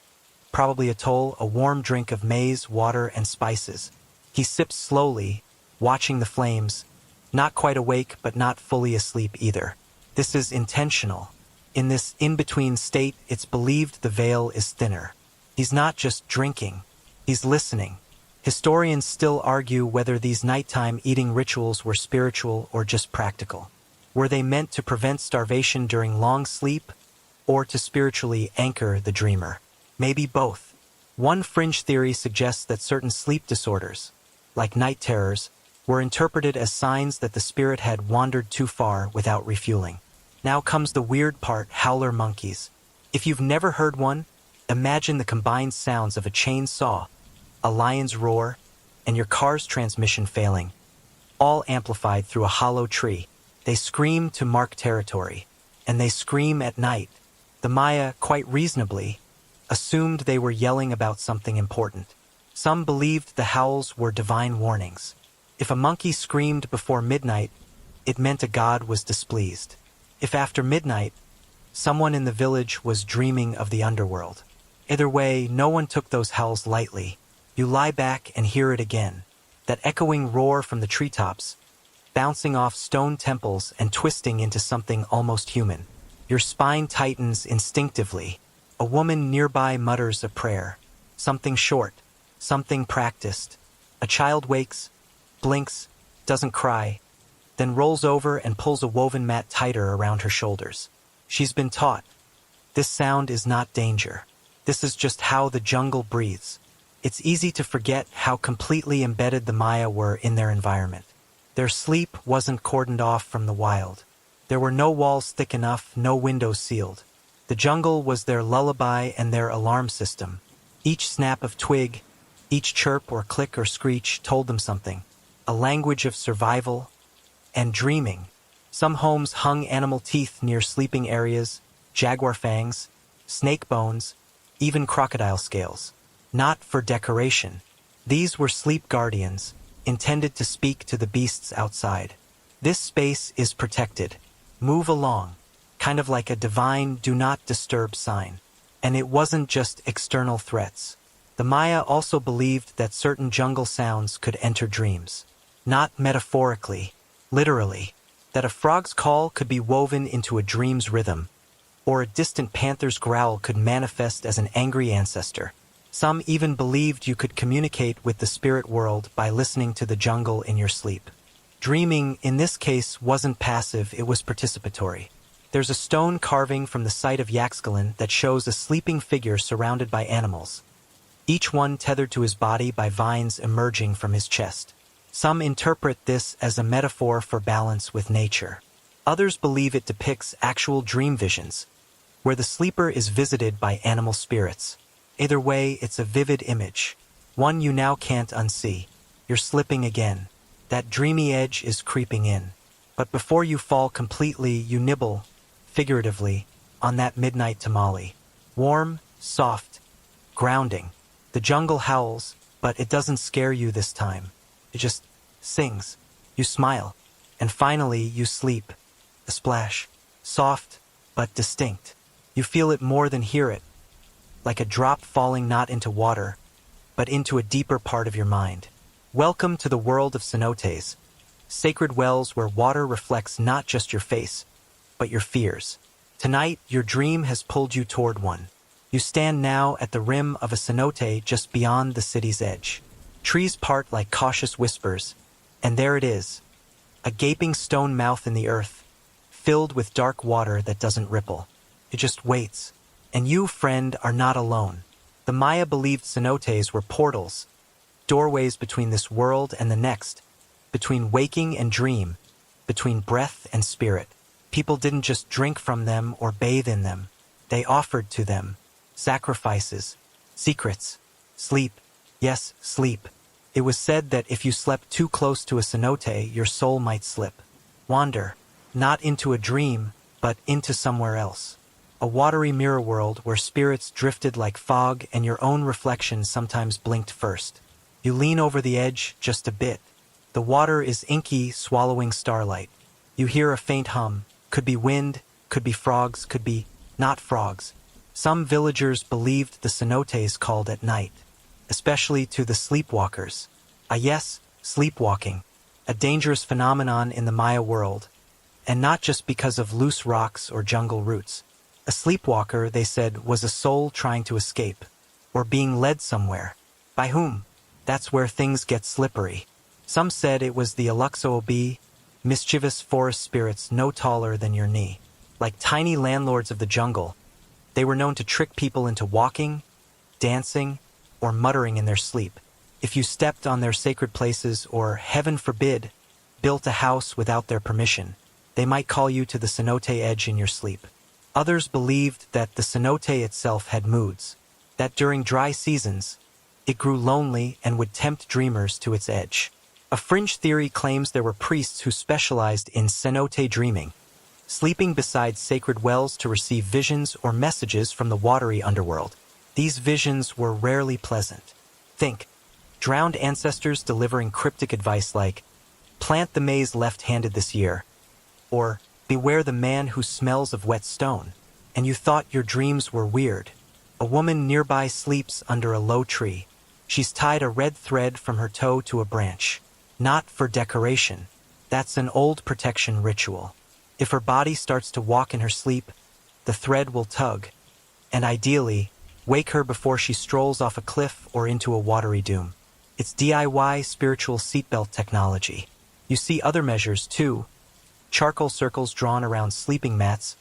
probably a toll, a warm drink of maize, water, and spices. He sips slowly, watching the flames, not quite awake but not fully asleep either. This is intentional. In this in-between state, it's believed the veil is thinner. He's not just drinking, he's listening. Historians still argue whether these nighttime eating rituals were spiritual or just practical. Were they meant to prevent starvation during long sleep, or to spiritually anchor the dreamer? Maybe both. One fringe theory suggests that certain sleep disorders, like night terrors, were interpreted as signs that the spirit had wandered too far without refueling. Now comes the weird part, howler monkeys. If you've never heard one, imagine the combined sounds of a chainsaw, a lion's roar, and your car's transmission failing, all amplified through a hollow tree. They scream to mark territory, and they scream at night. The Maya, quite reasonably, assumed they were yelling about something important. Some believed the howls were divine warnings. If a monkey screamed before midnight, it meant a god was displeased. If after midnight, someone in the village was dreaming of the underworld. Either way, no one took those howls lightly. You lie back and hear it again, that echoing roar from the treetops, bouncing off stone temples and twisting into something almost human. Your spine tightens instinctively. A woman nearby mutters a prayer, something short, something practiced. A child wakes, blinks, doesn't cry, then rolls over and pulls a woven mat tighter around her shoulders. She's been taught. This sound is not danger. This is just how the jungle breathes. It's easy to forget how completely embedded the Maya were in their environment. Their sleep wasn't cordoned off from the wild. There were no walls thick enough, no windows sealed. The jungle was their lullaby and their alarm system. Each snap of twig, each chirp or click or screech told them something. A language of survival and dreaming. Some homes hung animal teeth near sleeping areas, jaguar fangs, snake bones, even crocodile scales. Not for decoration. These were sleep guardians, intended to speak to the beasts outside. This space is protected. Move along. Kind of like a divine do not disturb sign. And it wasn't just external threats. The Maya also believed that certain jungle sounds could enter dreams. not metaphorically, literally, that a frog's call could be woven into a dream's rhythm, or a distant panther's growl could manifest as an angry ancestor. Some even believed you could communicate with the spirit world by listening to the jungle in your sleep. Dreaming, in this case, wasn't passive, it was participatory. There's a stone carving from the site of Yaxgalan that shows a sleeping figure surrounded by animals, each one tethered to his body by vines emerging from his chest. Some interpret this as a metaphor for balance with nature. Others believe it depicts actual dream visions, where the sleeper is visited by animal spirits. Either way, it's a vivid image, one you now can't unsee. You're slipping again. That dreamy edge is creeping in. But before you fall completely, you nibble, figuratively, on that midnight tamale. Warm, soft, grounding. The jungle howls, but it doesn't scare you this time. It just sings. You smile. And finally, you sleep. A splash. Soft, but distinct. You feel it more than hear it. Like a drop falling not into water, but into a deeper part of your mind. Welcome to the world of cenotes, sacred wells where water reflects not just your face, but your fears. Tonight, your dream has pulled you toward one. You stand now at the rim of a cenote just beyond the city's edge. Trees part like cautious whispers, and there it is, a gaping stone mouth in the earth, filled with dark water that doesn't ripple. It just waits. And you, friend, are not alone. The Maya believed cenotes were portals, doorways between this world and the next, between waking and dream, between breath and spirit. People didn't just drink from them or bathe in them. They offered to them sacrifices, secrets, sleep. Yes, sleep. It was said that if you slept too close to a cenote, your soul might slip, wander, not into a dream, but into somewhere else. A watery mirror world where spirits drifted like fog and your own reflection sometimes blinked first. You lean over the edge just a bit. The water is inky, swallowing starlight. You hear a faint hum. Could be wind, could be frogs, could be not frogs. Some villagers believed the cenotes called at night, especially to the sleepwalkers. Yes, sleepwalking, a dangerous phenomenon in the Maya world, and not just because of loose rocks or jungle roots. A sleepwalker, they said, was a soul trying to escape, or being led somewhere. By whom? That's where things get slippery. Some said it was the Aluxo-Obi, mischievous forest spirits no taller than your knee. Like tiny landlords of the jungle, they were known to trick people into walking, dancing, or muttering in their sleep. If you stepped on their sacred places or, heaven forbid, built a house without their permission, they might call you to the cenote edge in your sleep. Others believed that the cenote itself had moods, that during dry seasons, it grew lonely and would tempt dreamers to its edge. A fringe theory claims there were priests who specialized in cenote dreaming, sleeping beside sacred wells to receive visions or messages from the watery underworld. These visions were rarely pleasant. Think, drowned ancestors delivering cryptic advice like, plant the maize left-handed this year, or beware the man who smells of wet stone. And you thought your dreams were weird. A woman nearby sleeps under a low tree. She's tied a red thread from her toe to a branch. Not for decoration. That's an old protection ritual. If her body starts to walk in her sleep, the thread will tug. And ideally, wake her before she strolls off a cliff or into a watery doom. It's DIY spiritual seatbelt technology. You see other measures too. Charcoal circles drawn around sleeping mats,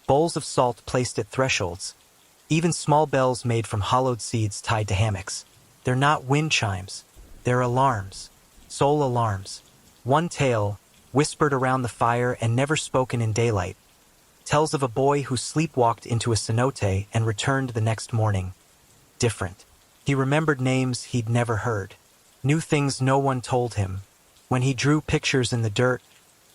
bowls of salt placed at thresholds, even small bells made from hollowed seeds tied to hammocks. They're not wind chimes. They're alarms. Soul alarms. One tale, whispered around the fire and never spoken in daylight, tells of a boy who sleepwalked into a cenote and returned the next morning. Different. He remembered names he'd never heard, knew things no one told him. When he drew pictures in the dirt,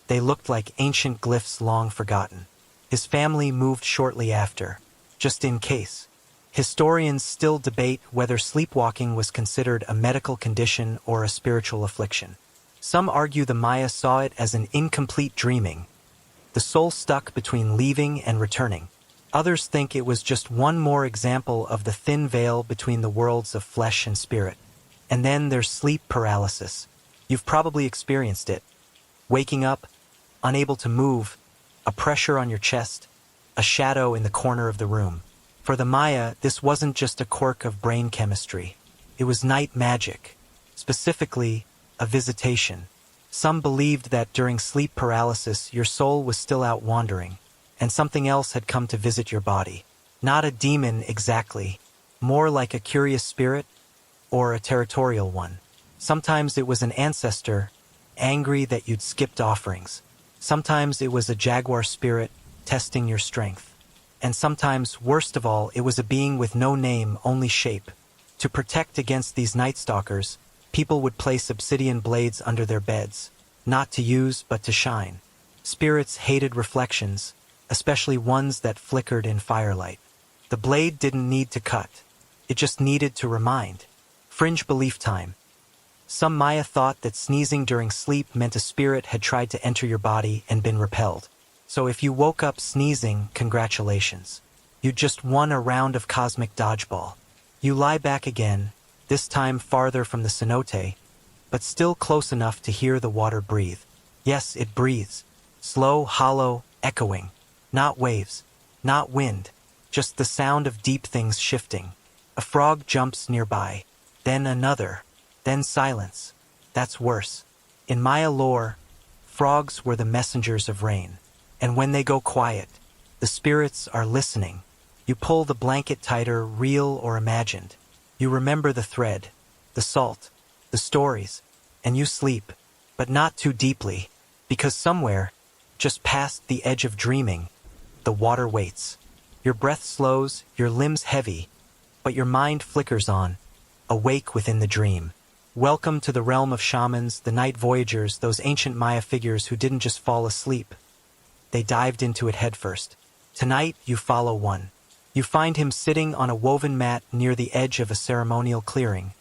they looked like ancient glyphs long forgotten. His family moved shortly after, just in case. Historians still debate whether sleepwalking was considered a medical condition or a spiritual affliction. Some argue the Maya saw it as an incomplete dreaming, the soul stuck between leaving and returning. Others think it was just one more example of the thin veil between the worlds of flesh and spirit. And then there's sleep paralysis, You've probably experienced it. Waking up, unable to move, a pressure on your chest, a shadow in the corner of the room. For the Maya, this wasn't just a quirk of brain chemistry. It was night magic, specifically, a visitation. Some believed that during sleep paralysis your soul was still out wandering, and something else had come to visit your body. Not a demon exactly, more like a curious spirit, or a territorial one. Sometimes it was an ancestor, angry that you'd skipped offerings. Sometimes it was a jaguar spirit, testing your strength. And sometimes, worst of all, it was a being with no name, only shape. To protect against these night stalkers, people would place obsidian blades under their beds, not to use but to shine. Spirits hated reflections, especially ones that flickered in firelight. The blade didn't need to cut. It just needed to remind. Fringe belief time. Some Maya thought that sneezing during sleep meant a spirit had tried to enter your body and been repelled. So if you woke up sneezing, congratulations. You just won a round of cosmic dodgeball. You lie back again, this time farther from the cenote, but still close enough to hear the water breathe. Yes, it breathes. Slow, hollow, echoing. Not waves, not wind, just the sound of deep things shifting. A frog jumps nearby, then another, then silence. That's worse. In Maya lore, frogs were the messengers of rain. And when they go quiet, the spirits are listening. You pull the blanket tighter, real or imagined. You remember the thread, the salt, the stories, and you sleep, but not too deeply, because somewhere, just past the edge of dreaming, the water waits. Your breath slows, your limbs heavy, but your mind flickers on, awake within the dream. Welcome to the realm of shamans, the night voyagers, those ancient Maya figures who didn't just fall asleep. They dived into it headfirst. Tonight, you follow one. You find him sitting on a woven mat near the edge of a ceremonial clearing,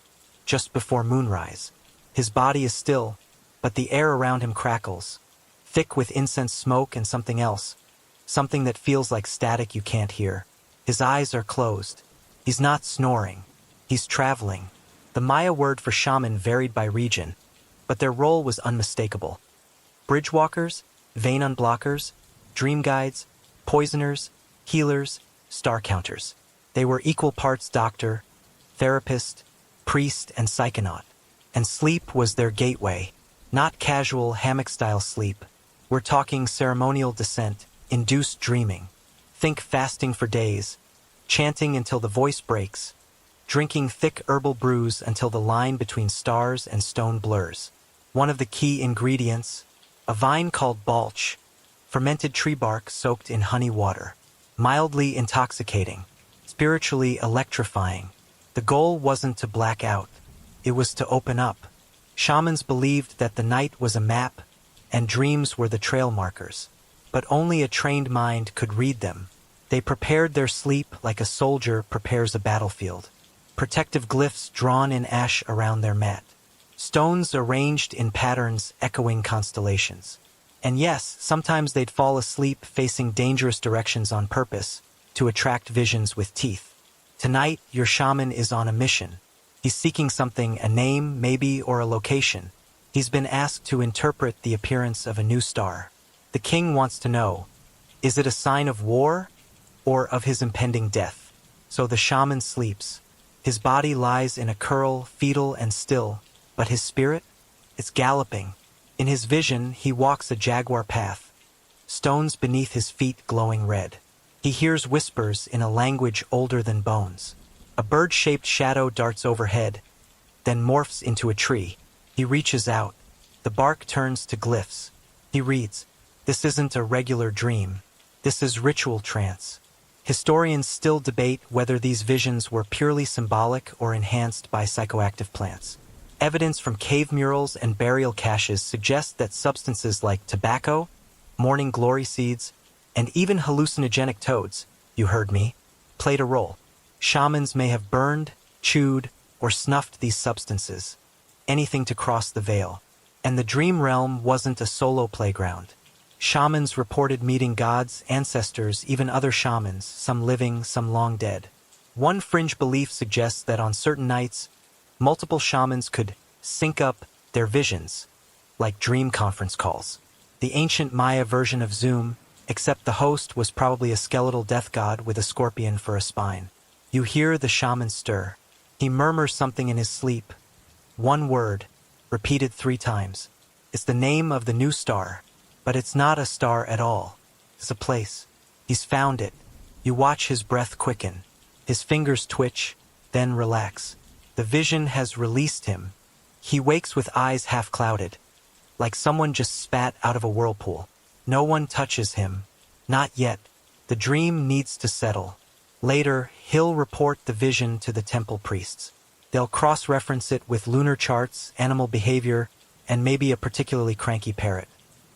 just before moonrise. His body is still, but the air around him crackles, thick with incense smoke and something else, something that feels like static you can't hear. His eyes are closed. He's not snoring. He's traveling. The Maya word for shaman varied by region, but their role was unmistakable. Bridgewalkers, vein unblockers, dream guides, poisoners, healers, star counters. They were equal parts doctor, therapist, priest, and psychonaut. And sleep was their gateway, not casual hammock-style sleep. We're talking ceremonial descent, induced dreaming. Think fasting for days, chanting until the voice breaks, drinking thick herbal brews until the line between stars and stone blurs. One of the key ingredients, a vine called balch, fermented tree bark soaked in honey water. Mildly intoxicating, spiritually electrifying. The goal wasn't to black out. It was to open up. Shamans believed that the night was a map, and dreams were the trail markers. But only a trained mind could read them. They prepared their sleep like a soldier prepares a battlefield. Protective glyphs drawn in ash around their mat. Stones arranged in patterns echoing constellations. And yes, sometimes they'd fall asleep facing dangerous directions on purpose, to attract visions with teeth. Tonight, your shaman is on a mission. He's seeking something, a name, maybe, or a location. He's been asked to interpret the appearance of a new star. The king wants to know, is it a sign of war, or of his impending death? So the shaman sleeps. His body lies in a curl, fetal and still, but his spirit? It's galloping. In his vision, he walks a jaguar path, stones beneath his feet glowing red. He hears whispers in a language older than bones. A bird-shaped shadow darts overhead, then morphs into a tree. He reaches out. The bark turns to glyphs. He reads, "This isn't a regular dream. This is ritual trance." Historians still debate whether these visions were purely symbolic or enhanced by psychoactive plants. Evidence from cave murals and burial caches suggests that substances like tobacco, morning glory seeds, and even hallucinogenic toads, you heard me, played a role. Shamans may have burned, chewed, or snuffed these substances, anything to cross the veil. And the dream realm wasn't a solo playground. Shamans reported meeting gods, ancestors, even other shamans, some living, some long dead. One fringe belief suggests that on certain nights, multiple shamans could sync up, They're visions, like dream conference calls. The ancient Maya version of Zoom, except the host was probably a skeletal death god with a scorpion for a spine. You hear the shaman stir. He murmurs something in his sleep. One word, repeated 3 times. It's the name of the new star, but it's not a star at all. It's a place. He's found it. You watch his breath quicken. His fingers twitch, then relax. The vision has released him. He wakes with eyes half clouded, like someone just spat out of a whirlpool. No one touches him. Not yet. The dream needs to settle. Later, he'll report the vision to the temple priests. They'll cross-reference it with lunar charts, animal behavior, and maybe a particularly cranky parrot.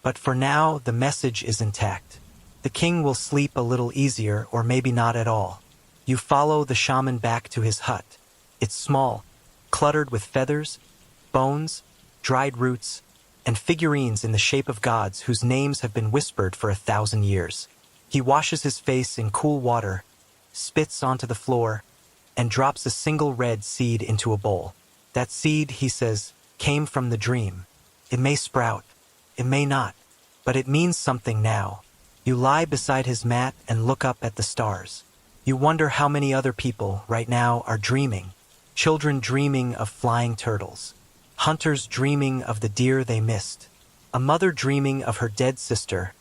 But for now, the message is intact. The king will sleep a little easier, or maybe not at all. You follow the shaman back to his hut. It's small, cluttered with feathers, bones, dried roots, and figurines in the shape of gods whose names have been whispered for 1,000 years. He washes his face in cool water, spits onto the floor, and drops a single red seed into a bowl. That seed, he says, came from the dream. It may sprout, it may not, but it means something now. You lie beside his mat and look up at the stars. You wonder how many other people, right now, are dreaming. Children dreaming of flying turtles. Hunters dreaming of the deer they missed. A mother dreaming of her dead sister,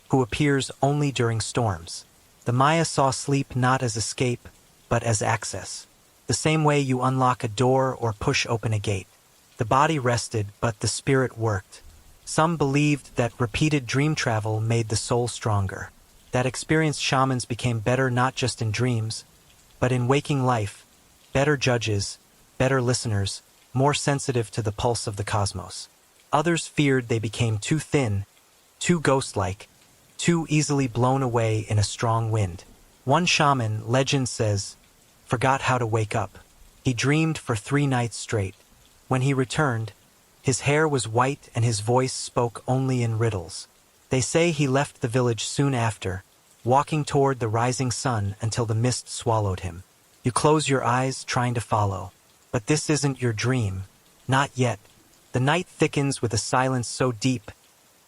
who appears only during storms. The Maya saw sleep not as escape, but as access. The same way you unlock a door or push open a gate. The body rested, but the spirit worked. Some believed that repeated dream travel made the soul stronger. That experienced shamans became better not just in dreams, but in waking life, better judges, better listeners, more sensitive to the pulse of the cosmos. Others feared they became too thin, too ghost-like, too easily blown away in a strong wind. One shaman, legend says, forgot how to wake up. He dreamed for 3 nights straight. When he returned, his hair was white and his voice spoke only in riddles. They say he left the village soon after, walking toward the rising sun until the mist swallowed him. You close your eyes, trying to follow. But this isn't your dream. Not yet. The night thickens with a silence so deep,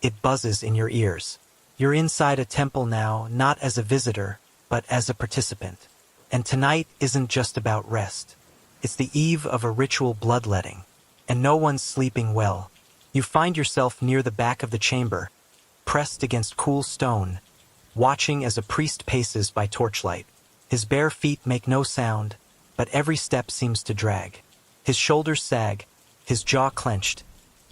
it buzzes in your ears. You're inside a temple now, not as a visitor, but as a participant. And tonight isn't just about rest. It's the eve of a ritual bloodletting, and no one's sleeping well. You find yourself near the back of the chamber, pressed against cool stone, watching as a priest paces by torchlight. His bare feet make no sound, but every step seems to drag. His shoulders sag, his jaw clenched,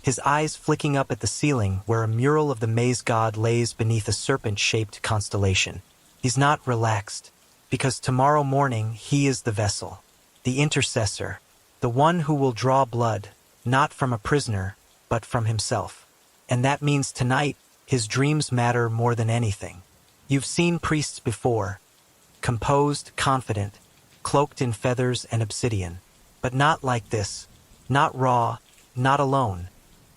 his eyes flicking up at the ceiling where a mural of the maize god lays beneath a serpent-shaped constellation. He's not relaxed, because tomorrow morning he is the vessel, the intercessor, the one who will draw blood, not from a prisoner, but from himself. And that means tonight, his dreams matter more than anything. You've seen priests before, composed, confident, cloaked in feathers and obsidian. But not like this. Not raw, not alone.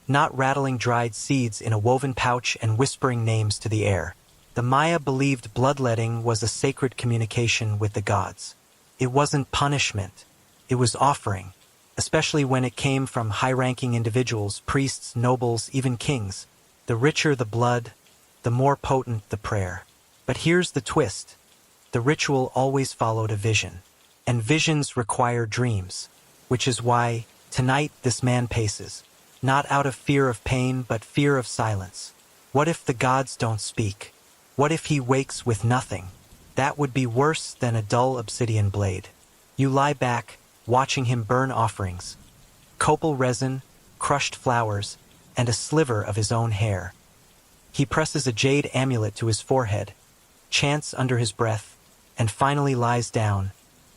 Not rattling dried seeds in a woven pouch and whispering names to the air. The Maya believed bloodletting was a sacred communication with the gods. It wasn't punishment. It was offering, especially when it came from high-ranking individuals, priests, nobles, even kings. The richer the blood, the more potent the prayer. But here's the twist. The ritual always followed a vision. And visions require dreams, which is why, tonight, this man paces. Not out of fear of pain, but fear of silence. What if the gods don't speak? What if he wakes with nothing? That would be worse than a dull obsidian blade. You lie back, watching him burn offerings. Copal resin, crushed flowers, and a sliver of his own hair. He presses a jade amulet to his forehead, chants under his breath, and finally lies down,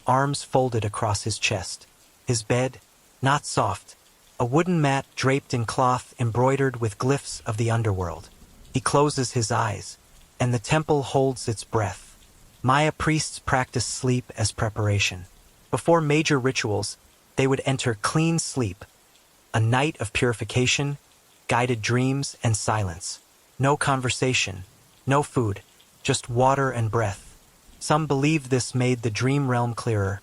arms folded across his chest. His bed, not soft, a wooden mat draped in cloth embroidered with glyphs of the underworld. He closes his eyes, and the temple holds its breath. Maya priests practice sleep as preparation. Before major rituals, they would enter clean sleep, a night of purification, guided dreams, and silence. No conversation, no food, just water and breath. Some believe this made the dream realm clearer,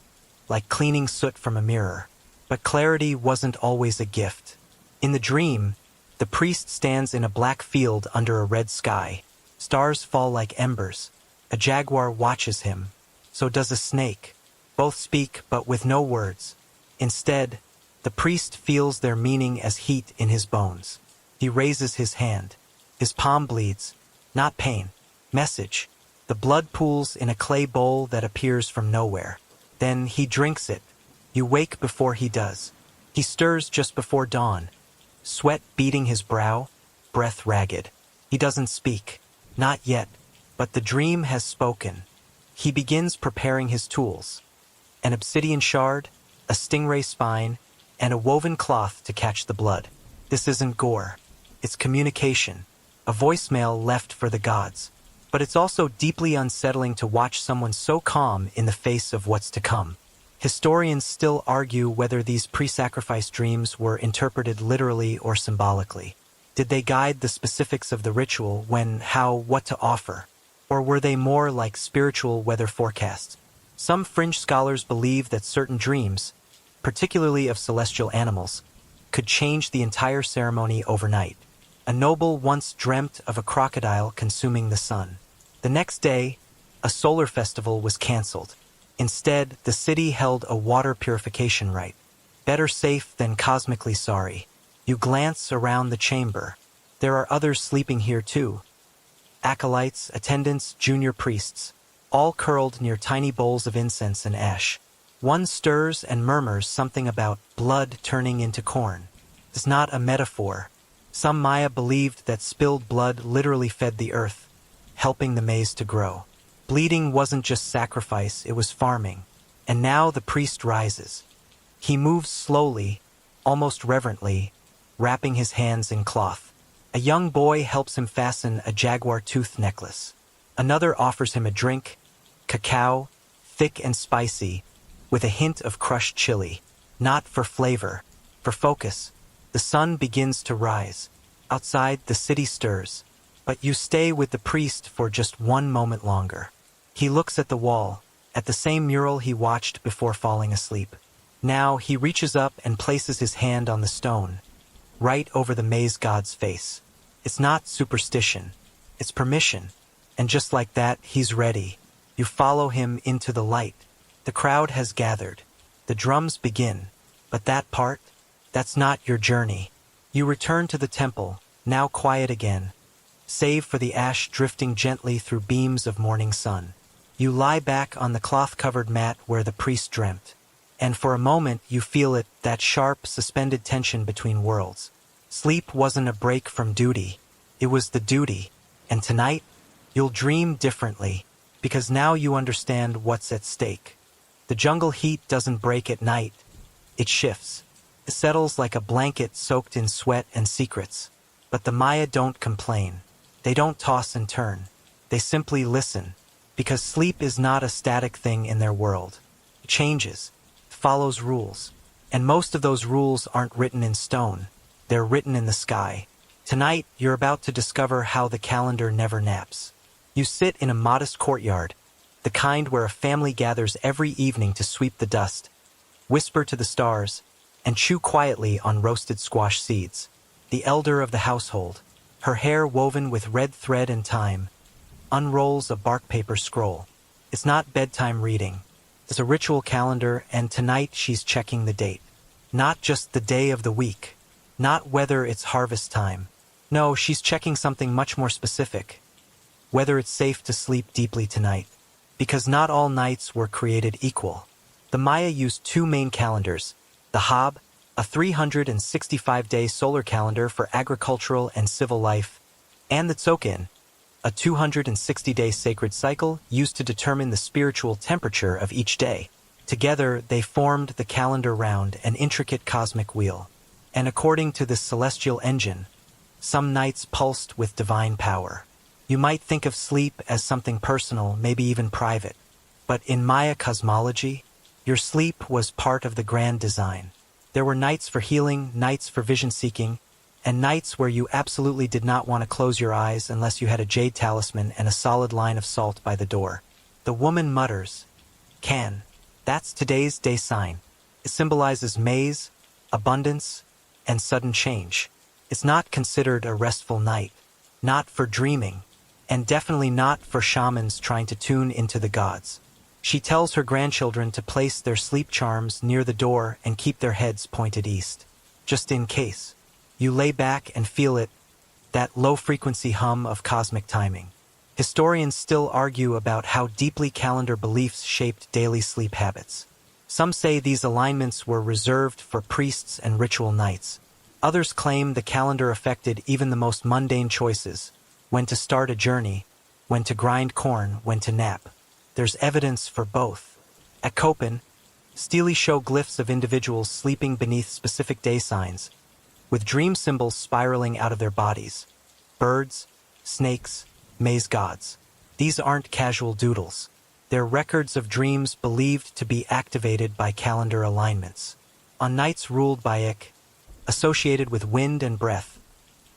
like cleaning soot from a mirror. But clarity wasn't always a gift. In the dream, the priest stands in a black field under a red sky. Stars fall like embers. A jaguar watches him. So does a snake. Both speak, but with no words. Instead, the priest feels their meaning as heat in his bones. He raises his hand. His palm bleeds. Not pain. Message. The blood pools in a clay bowl that appears from nowhere. Then he drinks it. You wake before he does. He stirs just before dawn. Sweat beading his brow, breath ragged. He doesn't speak. Not yet. But the dream has spoken. He begins preparing his tools. An obsidian shard, a stingray spine, and a woven cloth to catch the blood. This isn't gore. It's communication. A voicemail left for the gods. But it's also deeply unsettling to watch someone so calm in the face of what's to come. Historians still argue whether these pre-sacrifice dreams were interpreted literally or symbolically. Did they guide the specifics of the ritual when, how, what to offer? Or were they more like spiritual weather forecasts? Some fringe scholars believe that certain dreams, particularly of celestial animals, could change the entire ceremony overnight. A noble once dreamt of a crocodile consuming the sun. The next day, a solar festival was cancelled. Instead, the city held a water purification rite. Better safe than cosmically sorry. You glance around the chamber. There are others sleeping here too. Acolytes, attendants, junior priests, all curled near tiny bowls of incense and ash. One stirs and murmurs something about blood turning into corn. It's not a metaphor. Some Maya believed that spilled blood literally fed the earth, helping the maize to grow. Bleeding wasn't just sacrifice, it was farming. And now the priest rises. He moves slowly, almost reverently, wrapping his hands in cloth. A young boy helps him fasten a jaguar tooth necklace. Another offers him a drink, cacao, thick and spicy, with a hint of crushed chili. Not for flavor, for focus. The sun begins to rise. Outside, the city stirs. But you stay with the priest for just one moment longer. He looks at the wall, at the same mural he watched before falling asleep. Now he reaches up and places his hand on the stone, right over the maize god's face. It's not superstition, it's permission. And just like that, he's ready. You follow him into the light. The crowd has gathered. The drums begin. But that part, that's not your journey. You return to the temple, now quiet again, save for the ash drifting gently through beams of morning sun. You lie back on the cloth-covered mat where the priest dreamt. And for a moment you feel it, that sharp, suspended tension between worlds. Sleep wasn't a break from duty. It was the duty. And tonight, you'll dream differently, because now you understand what's at stake. The jungle heat doesn't break at night. It shifts. It settles like a blanket soaked in sweat and secrets. But the Maya don't complain. They don't toss and turn. They simply listen, because sleep is not a static thing in their world. It changes, follows rules. And most of those rules aren't written in stone. They're written in the sky. Tonight, you're about to discover how the calendar never naps. You sit in a modest courtyard, the kind where a family gathers every evening to sweep the dust, whisper to the stars, and chew quietly on roasted squash seeds. The elder of the household, her hair woven with red thread and time, unrolls a bark paper scroll. It's not bedtime reading. It's a ritual calendar, and tonight she's checking the date. Not just the day of the week. Not whether it's harvest time. No, she's checking something much more specific. Whether it's safe to sleep deeply tonight. Because not all nights were created equal. The Maya used two main calendars. The Hab, a 365-day solar calendar for agricultural and civil life, and the Tsokin, a 260-day sacred cycle used to determine the spiritual temperature of each day. Together, they formed the calendar round an intricate cosmic wheel. And according to this celestial engine, some nights pulsed with divine power. You might think of sleep as something personal, maybe even private. But in Maya cosmology, your sleep was part of the grand design. There were nights for healing, nights for vision-seeking, and nights where you absolutely did not want to close your eyes unless you had a jade talisman and a solid line of salt by the door. The woman mutters, "Can." That's today's day sign. It symbolizes maize, abundance, and sudden change. It's not considered a restful night, not for dreaming, and definitely not for shamans trying to tune into the gods. She tells her grandchildren to place their sleep charms near the door and keep their heads pointed east. Just in case. You lay back and feel it, that low-frequency hum of cosmic timing. Historians still argue about how deeply calendar beliefs shaped daily sleep habits. Some say these alignments were reserved for priests and ritual nights. Others claim the calendar affected even the most mundane choices: when to start a journey, when to grind corn, when to nap. There's evidence for both. At Köppen, stelae show glyphs of individuals sleeping beneath specific day signs, with dream symbols spiraling out of their bodies. Birds, snakes, maze gods. These aren't casual doodles. They're records of dreams believed to be activated by calendar alignments. On nights ruled by Ik, associated with wind and breath,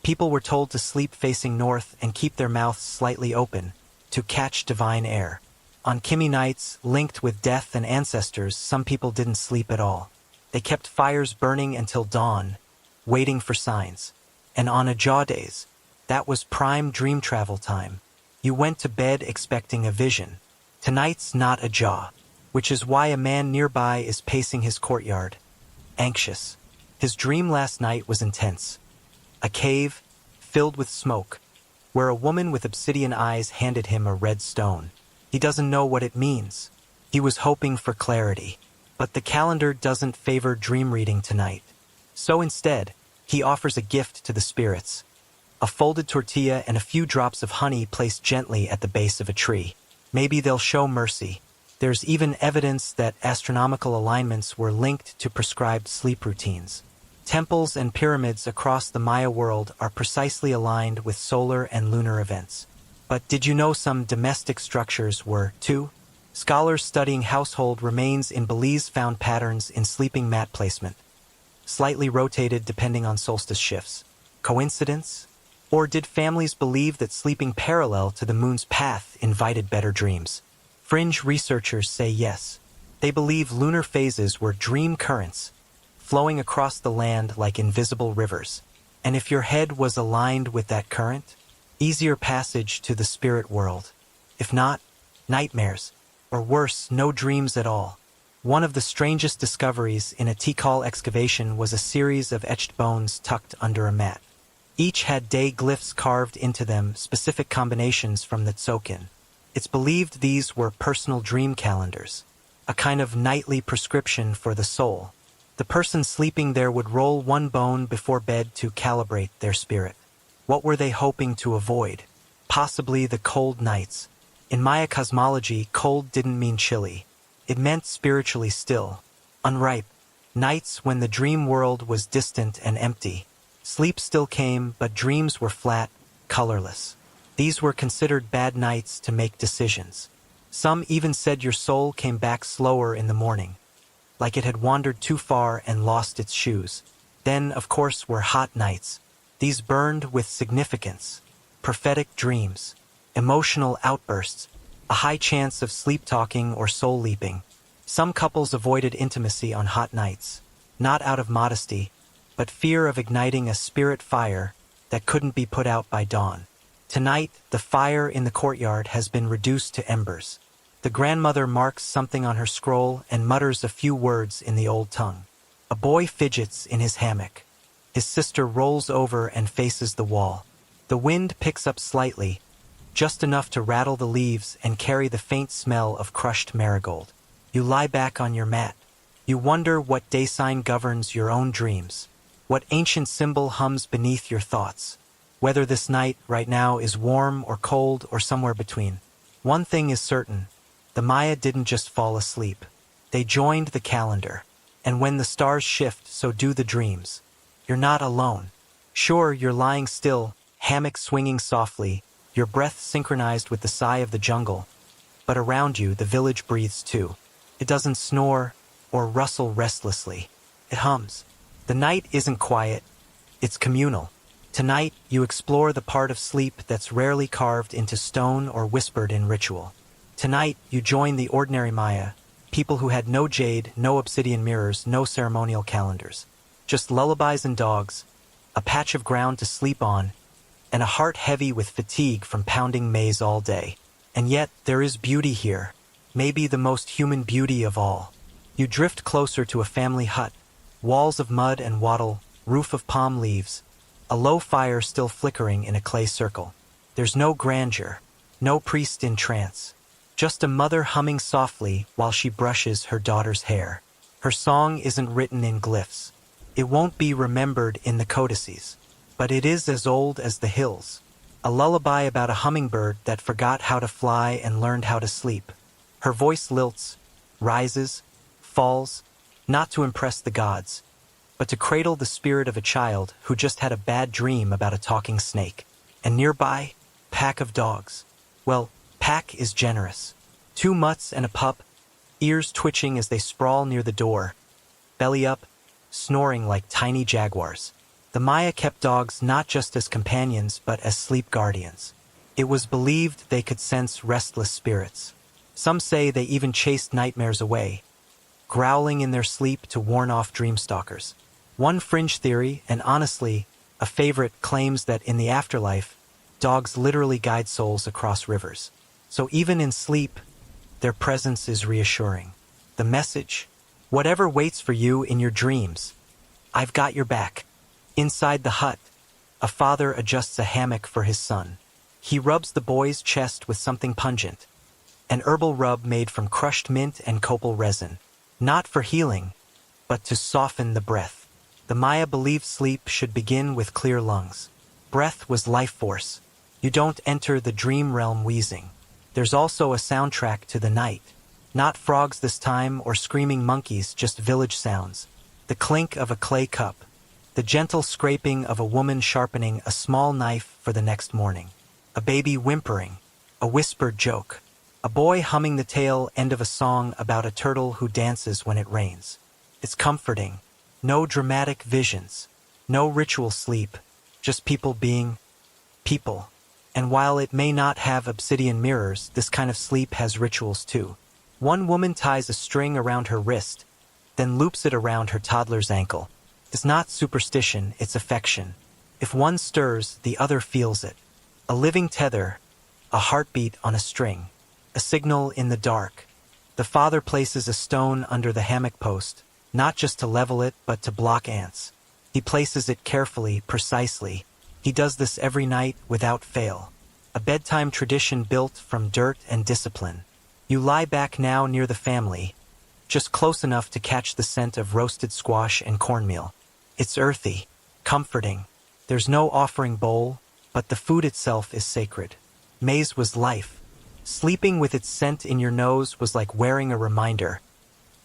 people were told to sleep facing north and keep their mouths slightly open, to catch divine air. On Kimi nights, linked with death and ancestors, some people didn't sleep at all. They kept fires burning until dawn, waiting for signs. And on Ajah days, that was prime dream travel time. You went to bed expecting a vision. Tonight's not Ajah, which is why a man nearby is pacing his courtyard, anxious. His dream last night was intense. A cave, filled with smoke, where a woman with obsidian eyes handed him a red stone. He doesn't know what it means. He was hoping for clarity. But the calendar doesn't favor dream reading tonight. So instead, he offers a gift to the spirits: a folded tortilla and a few drops of honey placed gently at the base of a tree. Maybe they'll show mercy. There's even evidence that astronomical alignments were linked to prescribed sleep routines. Temples and pyramids across the Maya world are precisely aligned with solar and lunar events. But did you know some domestic structures were, too? Scholars studying household remains in Belize found patterns in sleeping mat placement, slightly rotated depending on solstice shifts. Coincidence? Or did families believe that sleeping parallel to the moon's path invited better dreams? Fringe researchers say yes. They believe lunar phases were dream currents, flowing across the land like invisible rivers. And if your head was aligned with that current, easier passage to the spirit world. If not, nightmares, or worse, no dreams at all. One of the strangest discoveries in a Tikal excavation was a series of etched bones tucked under a mat. Each had day glyphs carved into them, specific combinations from the Tsokin. It's believed these were personal dream calendars, a kind of nightly prescription for the soul. The person sleeping there would roll one bone before bed to calibrate their spirit. What were they hoping to avoid? Possibly the cold nights. In Maya cosmology, cold didn't mean chilly. It meant spiritually still, unripe. Nights when the dream world was distant and empty. Sleep still came, but dreams were flat, colorless. These were considered bad nights to make decisions. Some even said your soul came back slower in the morning, like it had wandered too far and lost its shoes. Then, of course, were hot nights. These burned with significance, prophetic dreams, emotional outbursts, a high chance of sleep-talking or soul-leaping. Some couples avoided intimacy on hot nights, not out of modesty, but fear of igniting a spirit fire that couldn't be put out by dawn. Tonight, the fire in the courtyard has been reduced to embers. The grandmother marks something on her scroll and mutters a few words in the old tongue. A boy fidgets in his hammock. His sister rolls over and faces the wall. The wind picks up slightly, just enough to rattle the leaves and carry the faint smell of crushed marigold. You lie back on your mat. You wonder what day sign governs your own dreams, what ancient symbol hums beneath your thoughts, whether this night right now is warm or cold or somewhere between. One thing is certain, the Maya didn't just fall asleep. They joined the calendar, and when the stars shift, so do the dreams. You're not alone. Sure, you're lying still, hammock swinging softly, your breath synchronized with the sigh of the jungle, but around you the village breathes too. It doesn't snore or rustle restlessly. It hums. The night isn't quiet, it's communal. Tonight, you explore the part of sleep that's rarely carved into stone or whispered in ritual. Tonight, you join the ordinary Maya, people who had no jade, no obsidian mirrors, no ceremonial calendars. Just lullabies and dogs, a patch of ground to sleep on, and a heart heavy with fatigue from pounding maize all day. And yet, there is beauty here, maybe the most human beauty of all. You drift closer to a family hut, walls of mud and wattle, roof of palm leaves, a low fire still flickering in a clay circle. There's no grandeur, no priest in trance, just a mother humming softly while she brushes her daughter's hair. Her song isn't written in glyphs. It won't be remembered in the codices, but it is as old as the hills. A lullaby about a hummingbird that forgot how to fly and learned how to sleep. Her voice lilts, rises, falls, not to impress the gods, but to cradle the spirit of a child who just had a bad dream about a talking snake. And nearby, pack of dogs. Well, pack is generous. 2 mutts and a pup, ears twitching as they sprawl near the door, belly up, snoring like tiny jaguars. The Maya kept dogs not just as companions but as sleep guardians. It was believed they could sense restless spirits. Some say they even chased nightmares away, growling in their sleep to warn off dreamstalkers. One fringe theory, and honestly, a favorite, claims that in the afterlife, dogs literally guide souls across rivers. So even in sleep, their presence is reassuring. The message: whatever waits for you in your dreams, I've got your back. Inside the hut, a father adjusts a hammock for his son. He rubs the boy's chest with something pungent, an herbal rub made from crushed mint and copal resin, not for healing, but to soften the breath. The Maya believed sleep should begin with clear lungs. Breath was life force. You don't enter the dream realm wheezing. There's also a soundtrack to the night. Not frogs this time or screaming monkeys, just village sounds. The clink of a clay cup. The gentle scraping of a woman sharpening a small knife for the next morning. A baby whimpering. A whispered joke. A boy humming the tail end of a song about a turtle who dances when it rains. It's comforting. No dramatic visions. No ritual sleep. Just people being people. And while it may not have obsidian mirrors, this kind of sleep has rituals too. One woman ties a string around her wrist, then loops it around her toddler's ankle. It's not superstition, it's affection. If one stirs, the other feels it. A living tether, a heartbeat on a string, a signal in the dark. The father places a stone under the hammock post, not just to level it, but to block ants. He places it carefully, precisely. He does this every night without fail. A bedtime tradition built from dirt and discipline. You lie back now near the family, just close enough to catch the scent of roasted squash and cornmeal. It's earthy, comforting. There's no offering bowl, but the food itself is sacred. Maize was life. Sleeping with its scent in your nose was like wearing a reminder.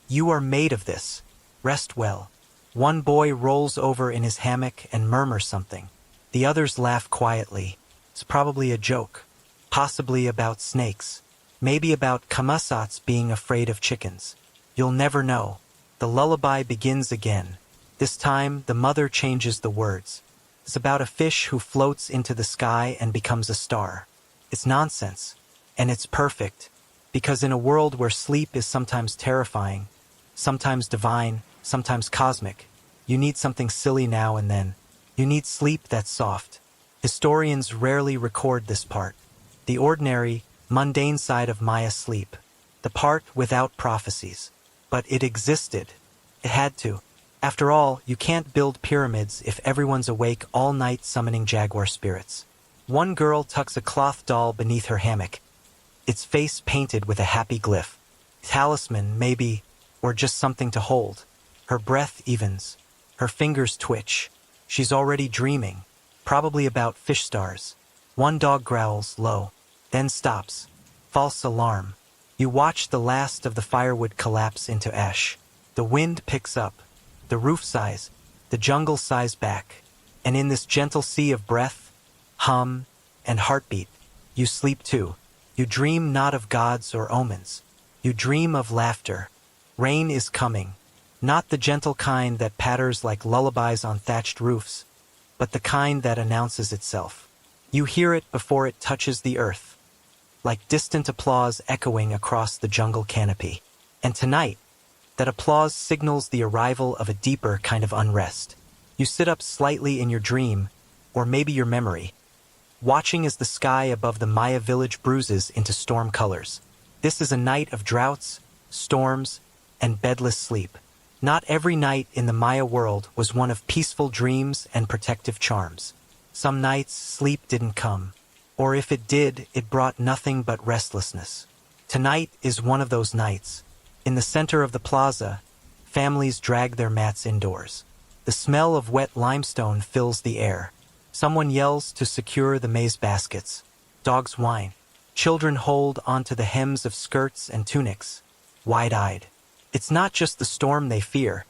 You are made of this. Rest well. One boy rolls over in his hammock and murmurs something. The others laugh quietly. It's probably a joke. Possibly about snakes. Maybe about Camazotz being afraid of chickens. You'll never know. The lullaby begins again. This time, the mother changes the words. It's about a fish who floats into the sky and becomes a star. It's nonsense. And it's perfect. Because in a world where sleep is sometimes terrifying, sometimes divine, sometimes cosmic, you need something silly now and then. You need sleep that's soft. Historians rarely record this part. The ordinary, mundane side of Maya sleep. The part without prophecies. But it existed. It had to. After all, you can't build pyramids if everyone's awake all night summoning jaguar spirits. One girl tucks a cloth doll beneath her hammock, its face painted with a happy glyph. Talisman, maybe, or just something to hold. Her breath evens. Her fingers twitch. She's already dreaming, probably about fish stars. One dog growls low, then stops. False alarm. You watch the last of the firewood collapse into ash. The wind picks up. The roof sighs. The jungle sighs back. And in this gentle sea of breath, hum, and heartbeat, you sleep too. You dream not of gods or omens. You dream of laughter. Rain is coming. Not the gentle kind that patters like lullabies on thatched roofs, but the kind that announces itself. You hear it before it touches the earth, like distant applause echoing across the jungle canopy. And tonight, That applause signals the arrival of a deeper kind of unrest. You sit up slightly in your dream, or maybe your memory, watching as the sky above the Maya village bruises into storm colors. This is a night of droughts, storms, and bedless sleep. Not every night in the Maya world was one of peaceful dreams and protective charms. Some nights sleep didn't come, or if it did, it brought nothing but restlessness. Tonight is one of those nights. In the center of the plaza, families drag their mats indoors. The smell of wet limestone fills the air. Someone yells to secure the maize baskets. Dogs whine. Children hold onto the hems of skirts and tunics, wide-eyed. It's not just the storm they fear,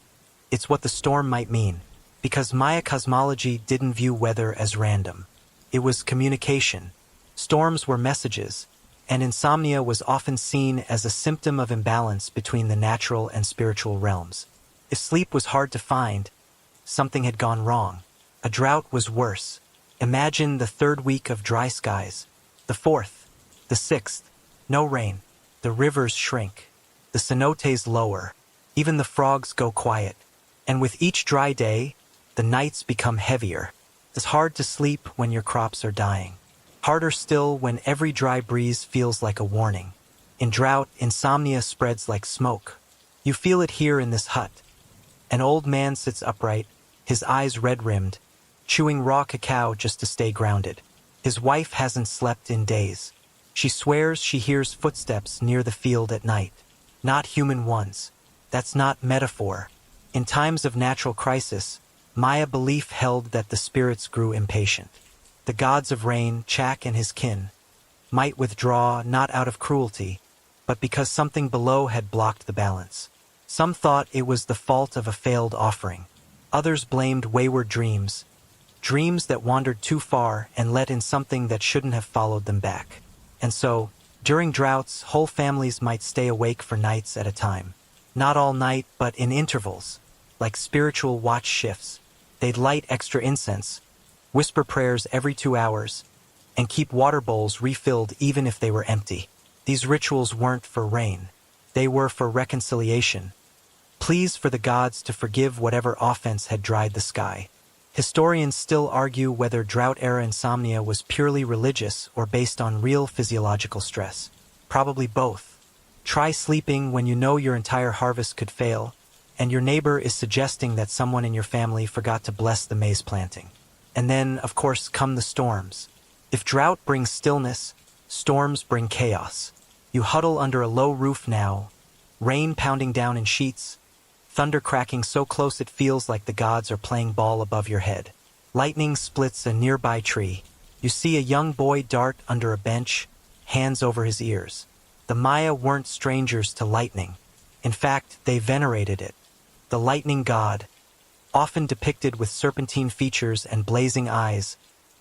it's what the storm might mean, because Maya cosmology didn't view weather as random. It was communication. Storms were messages, and insomnia was often seen as a symptom of imbalance between the natural and spiritual realms. If sleep was hard to find, something had gone wrong. A drought was worse. Imagine the third week of dry skies, the fourth, the sixth, no rain. The rivers shrink. The cenotes lower. Even the frogs go quiet. And with each dry day, the nights become heavier. It's hard to sleep when your crops are dying. Harder still when every dry breeze feels like a warning. In drought, insomnia spreads like smoke. You feel it here in this hut. An old man sits upright, his eyes red-rimmed, chewing raw cacao just to stay grounded. His wife hasn't slept in days. She swears she hears footsteps near the field at night. Not human ones. That's not metaphor. In times of natural crisis, Maya belief held that the spirits grew impatient. The gods of rain, Chak and his kin, might withdraw not out of cruelty, but because something below had blocked the balance. Some thought it was the fault of a failed offering. Others blamed wayward dreams, dreams that wandered too far and let in something that shouldn't have followed them back. And so, during droughts, whole families might stay awake for nights at a time. Not all night, but in intervals, like spiritual watch shifts. They'd light extra incense, whisper prayers every 2 hours, and keep water bowls refilled even if they were empty. These rituals weren't for rain. They were for reconciliation. Pleas for the gods to forgive whatever offense had dried the sky. Historians still argue whether drought-era insomnia was purely religious or based on real physiological stress. Probably both. Try sleeping when you know your entire harvest could fail, and your neighbor is suggesting that someone in your family forgot to bless the maize planting. And then, of course, come the storms. If drought brings stillness, storms bring chaos. You huddle under a low roof now, rain pounding down in sheets, thunder cracking so close it feels like the gods are playing ball above your head. Lightning splits a nearby tree. You see a young boy dart under a bench, hands over his ears. The Maya weren't strangers to lightning. In fact, they venerated it. The lightning god, often depicted with serpentine features and blazing eyes,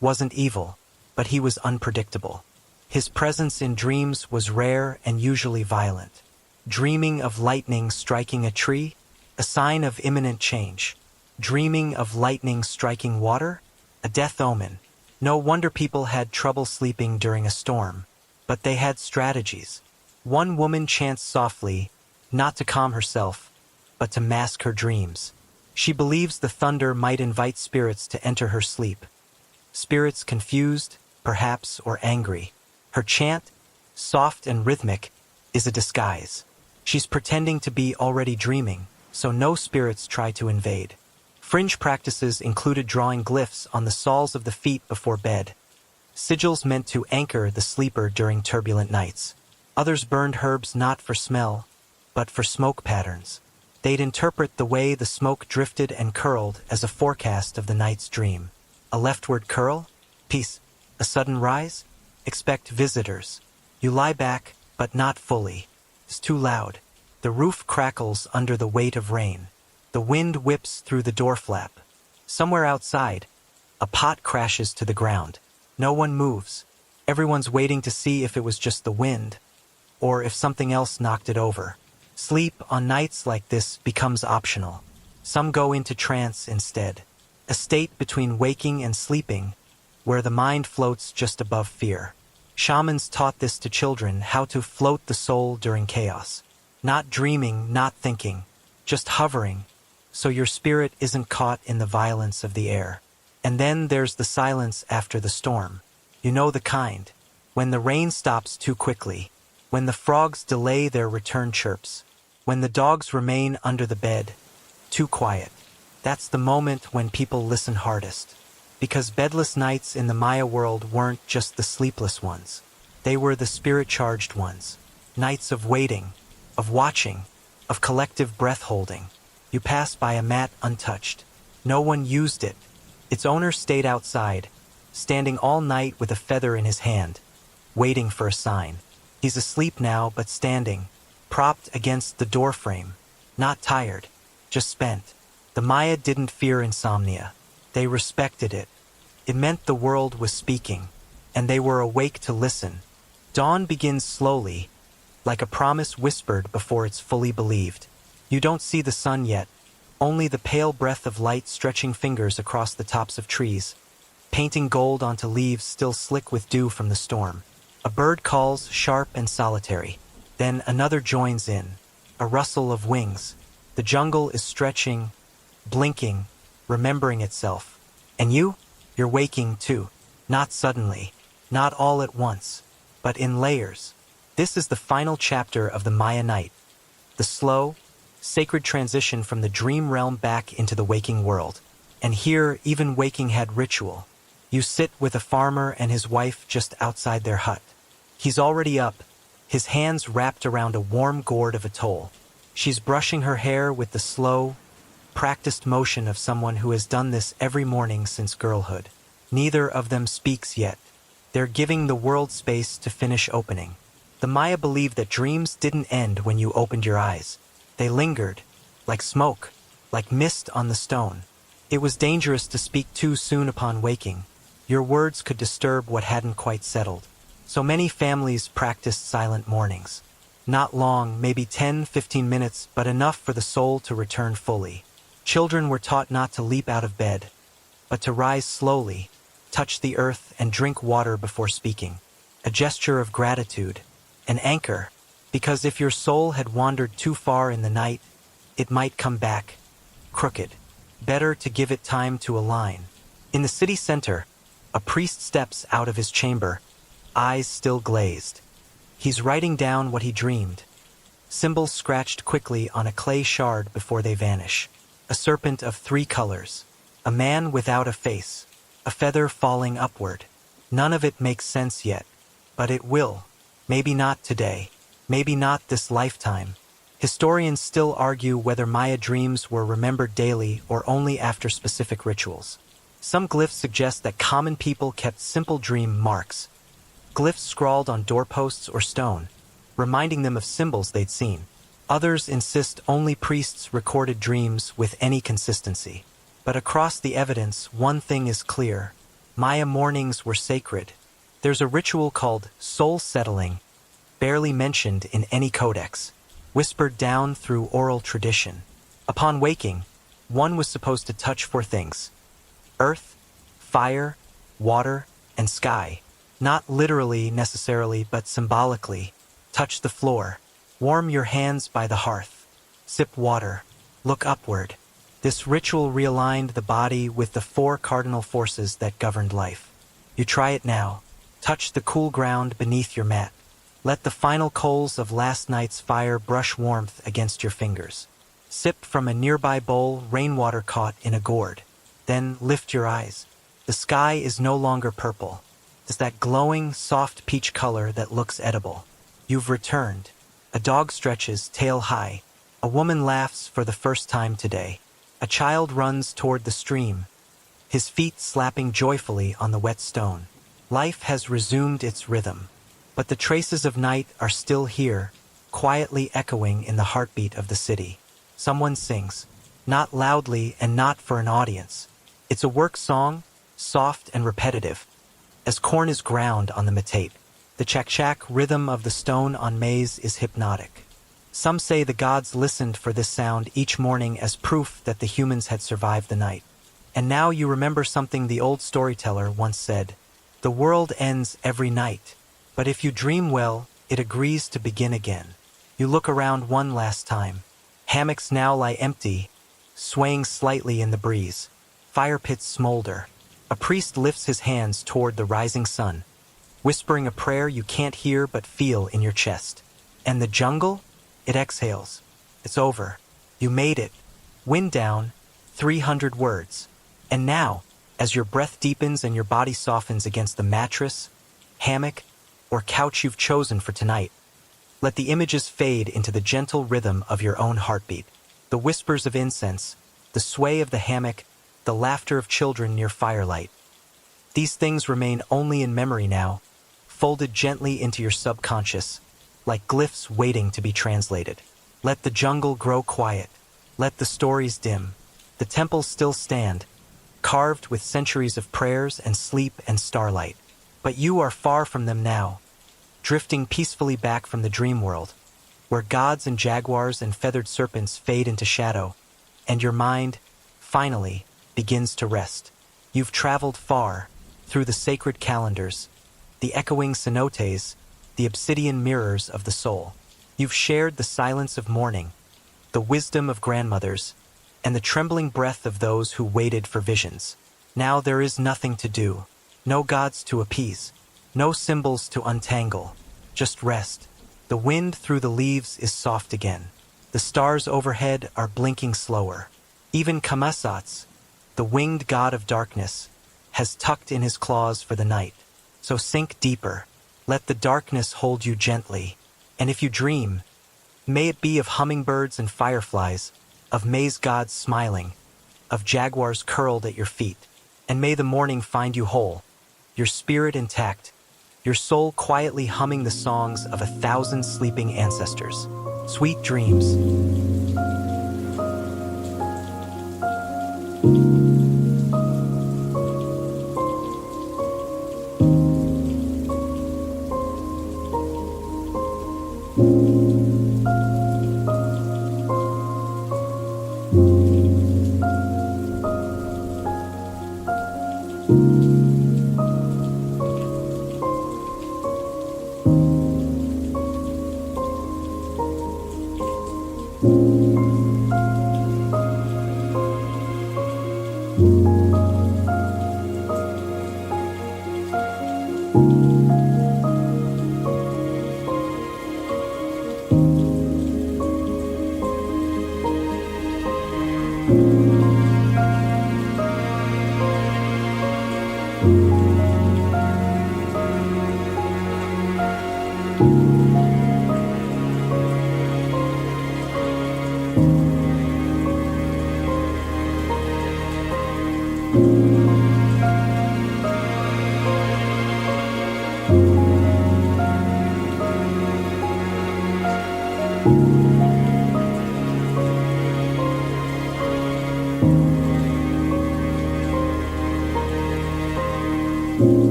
wasn't evil, but he was unpredictable. His presence in dreams was rare and usually violent. Dreaming of lightning striking a tree? A sign of imminent change. Dreaming of lightning striking water? A death omen. No wonder people had trouble sleeping during a storm. But they had strategies. One woman chants softly, not to calm herself, but to mask her dreams. She believes the thunder might invite spirits to enter her sleep. Spirits confused, perhaps, or angry. Her chant, soft and rhythmic, is a disguise. She's pretending to be already dreaming, so no spirits try to invade. Fringe practices included drawing glyphs on the soles of the feet before bed, sigils meant to anchor the sleeper during turbulent nights. Others burned herbs not for smell, but for smoke patterns. They'd interpret the way the smoke drifted and curled as a forecast of the night's dream. A leftward curl? Peace. A sudden rise? Expect visitors. You lie back, but not fully. It's too loud. The roof crackles under the weight of rain. The wind whips through the door flap. Somewhere outside, a pot crashes to the ground. No one moves. Everyone's waiting to see if it was just the wind, or if something else knocked it over. Sleep on nights like this becomes optional. Some go into trance instead. A state between waking and sleeping, where the mind floats just above fear. Shamans taught this to children, how to float the soul during chaos. Not dreaming, not thinking, just hovering, so your spirit isn't caught in the violence of the air. And then there's the silence after the storm. You know the kind. When the rain stops too quickly. When the frogs delay their return chirps. When the dogs remain under the bed, too quiet. That's the moment when people listen hardest. Because bedless nights in the Maya world weren't just the sleepless ones. They were the spirit-charged ones. Nights of waiting, of watching, of collective breath-holding. You pass by a mat untouched. No one used it. Its owner stayed outside, standing all night with a feather in his hand, waiting for a sign. He's asleep now, but standing, propped against the doorframe, not tired, just spent. The Maya didn't fear insomnia. They respected it. It meant the world was speaking, and they were awake to listen. Dawn begins slowly, like a promise whispered before it's fully believed. You don't see the sun yet, only the pale breath of light stretching fingers across the tops of trees, painting gold onto leaves still slick with dew from the storm. A bird calls, sharp and solitary. Then another joins in, a rustle of wings. The jungle is stretching, blinking, remembering itself. And you're waking too. Not suddenly, not all at once, but in layers. This is the final chapter of the Maya night. The slow, sacred transition from the dream realm back into the waking world. And here, even waking had ritual. You sit with a farmer and his wife just outside their hut. He's already up, his hands wrapped around a warm gourd of atoll. She's brushing her hair with the slow, practiced motion of someone who has done this every morning since girlhood. Neither of them speaks yet. They're giving the world space to finish opening. The Maya believed that dreams didn't end when you opened your eyes. They lingered, like smoke, like mist on the stone. It was dangerous to speak too soon upon waking. Your words could disturb what hadn't quite settled. So many families practiced silent mornings. Not long, maybe 10-15 minutes, but enough for the soul to return fully. Children were taught not to leap out of bed, but to rise slowly, touch the earth and drink water before speaking. A gesture of gratitude, an anchor, because if your soul had wandered too far in the night, it might come back, crooked. Better to give it time to align. In the city center, a priest steps out of his chamber, eyes still glazed. He's writing down what he dreamed. Symbols scratched quickly on a clay shard before they vanish. A serpent of 3 colors. A man without a face. A feather falling upward. None of it makes sense yet. But it will. Maybe not today. Maybe not this lifetime. Historians still argue whether Maya dreams were remembered daily or only after specific rituals. Some glyphs suggest that common people kept simple dream marks. Glyphs scrawled on doorposts or stone, reminding them of symbols they'd seen. Others insist only priests recorded dreams with any consistency. But across the evidence, one thing is clear. Maya mornings were sacred. There's a ritual called soul settling, barely mentioned in any codex, whispered down through oral tradition. Upon waking, one was supposed to touch 4 things: earth, fire, water, and sky. Not literally necessarily, but symbolically. Touch the floor. Warm your hands by the hearth. Sip water. Look upward. This ritual realigned the body with the 4 cardinal forces that governed life. You try it now. Touch the cool ground beneath your mat. Let the final coals of last night's fire brush warmth against your fingers. Sip from a nearby bowl, rainwater caught in a gourd. Then lift your eyes. The sky is no longer purple. It's that glowing, soft peach color that looks edible. You've returned. A dog stretches, tail high. A woman laughs for the first time today. A child runs toward the stream, his feet slapping joyfully on the wet stone. Life has resumed its rhythm. But the traces of night are still here, quietly echoing in the heartbeat of the city. Someone sings, not loudly and not for an audience. It's a work song, soft and repetitive, as corn is ground on the metate. The chak-chak rhythm of the stone on maize is hypnotic. Some say the gods listened for this sound each morning as proof that the humans had survived the night. And now you remember something the old storyteller once said: the world ends every night, but if you dream well, it agrees to begin again. You look around one last time. Hammocks now lie empty, swaying slightly in the breeze. Fire pits smolder. A priest lifts his hands toward the rising sun, whispering a prayer you can't hear but feel in your chest. And the jungle? It exhales. It's over. You made it. Wind down, 300 words. And now, as your breath deepens and your body softens against the mattress, hammock, or couch you've chosen for tonight, let the images fade into the gentle rhythm of your own heartbeat. The whispers of incense, the sway of the hammock, the laughter of children near firelight. These things remain only in memory now, folded gently into your subconscious, like glyphs waiting to be translated. Let the jungle grow quiet. Let the stories dim. The temples still stand, carved with centuries of prayers and sleep and starlight. But you are far from them now, drifting peacefully back from the dream world, where gods and jaguars and feathered serpents fade into shadow, and your mind, finally, begins to rest. You've traveled far, through the sacred calendars, the echoing cenotes, the obsidian mirrors of the soul. You've shared the silence of morning, the wisdom of grandmothers, and the trembling breath of those who waited for visions. Now there is nothing to do, no gods to appease, no symbols to untangle, just rest. The wind through the leaves is soft again. The stars overhead are blinking slower. Even Camazotz, the winged god of darkness, has tucked in his claws for the night. So sink deeper. Let the darkness hold you gently. And if you dream, may it be of hummingbirds and fireflies, of maize gods smiling, of jaguars curled at your feet. And may the morning find you whole, your spirit intact, your soul quietly humming the songs of 1,000 sleeping ancestors. Sweet dreams.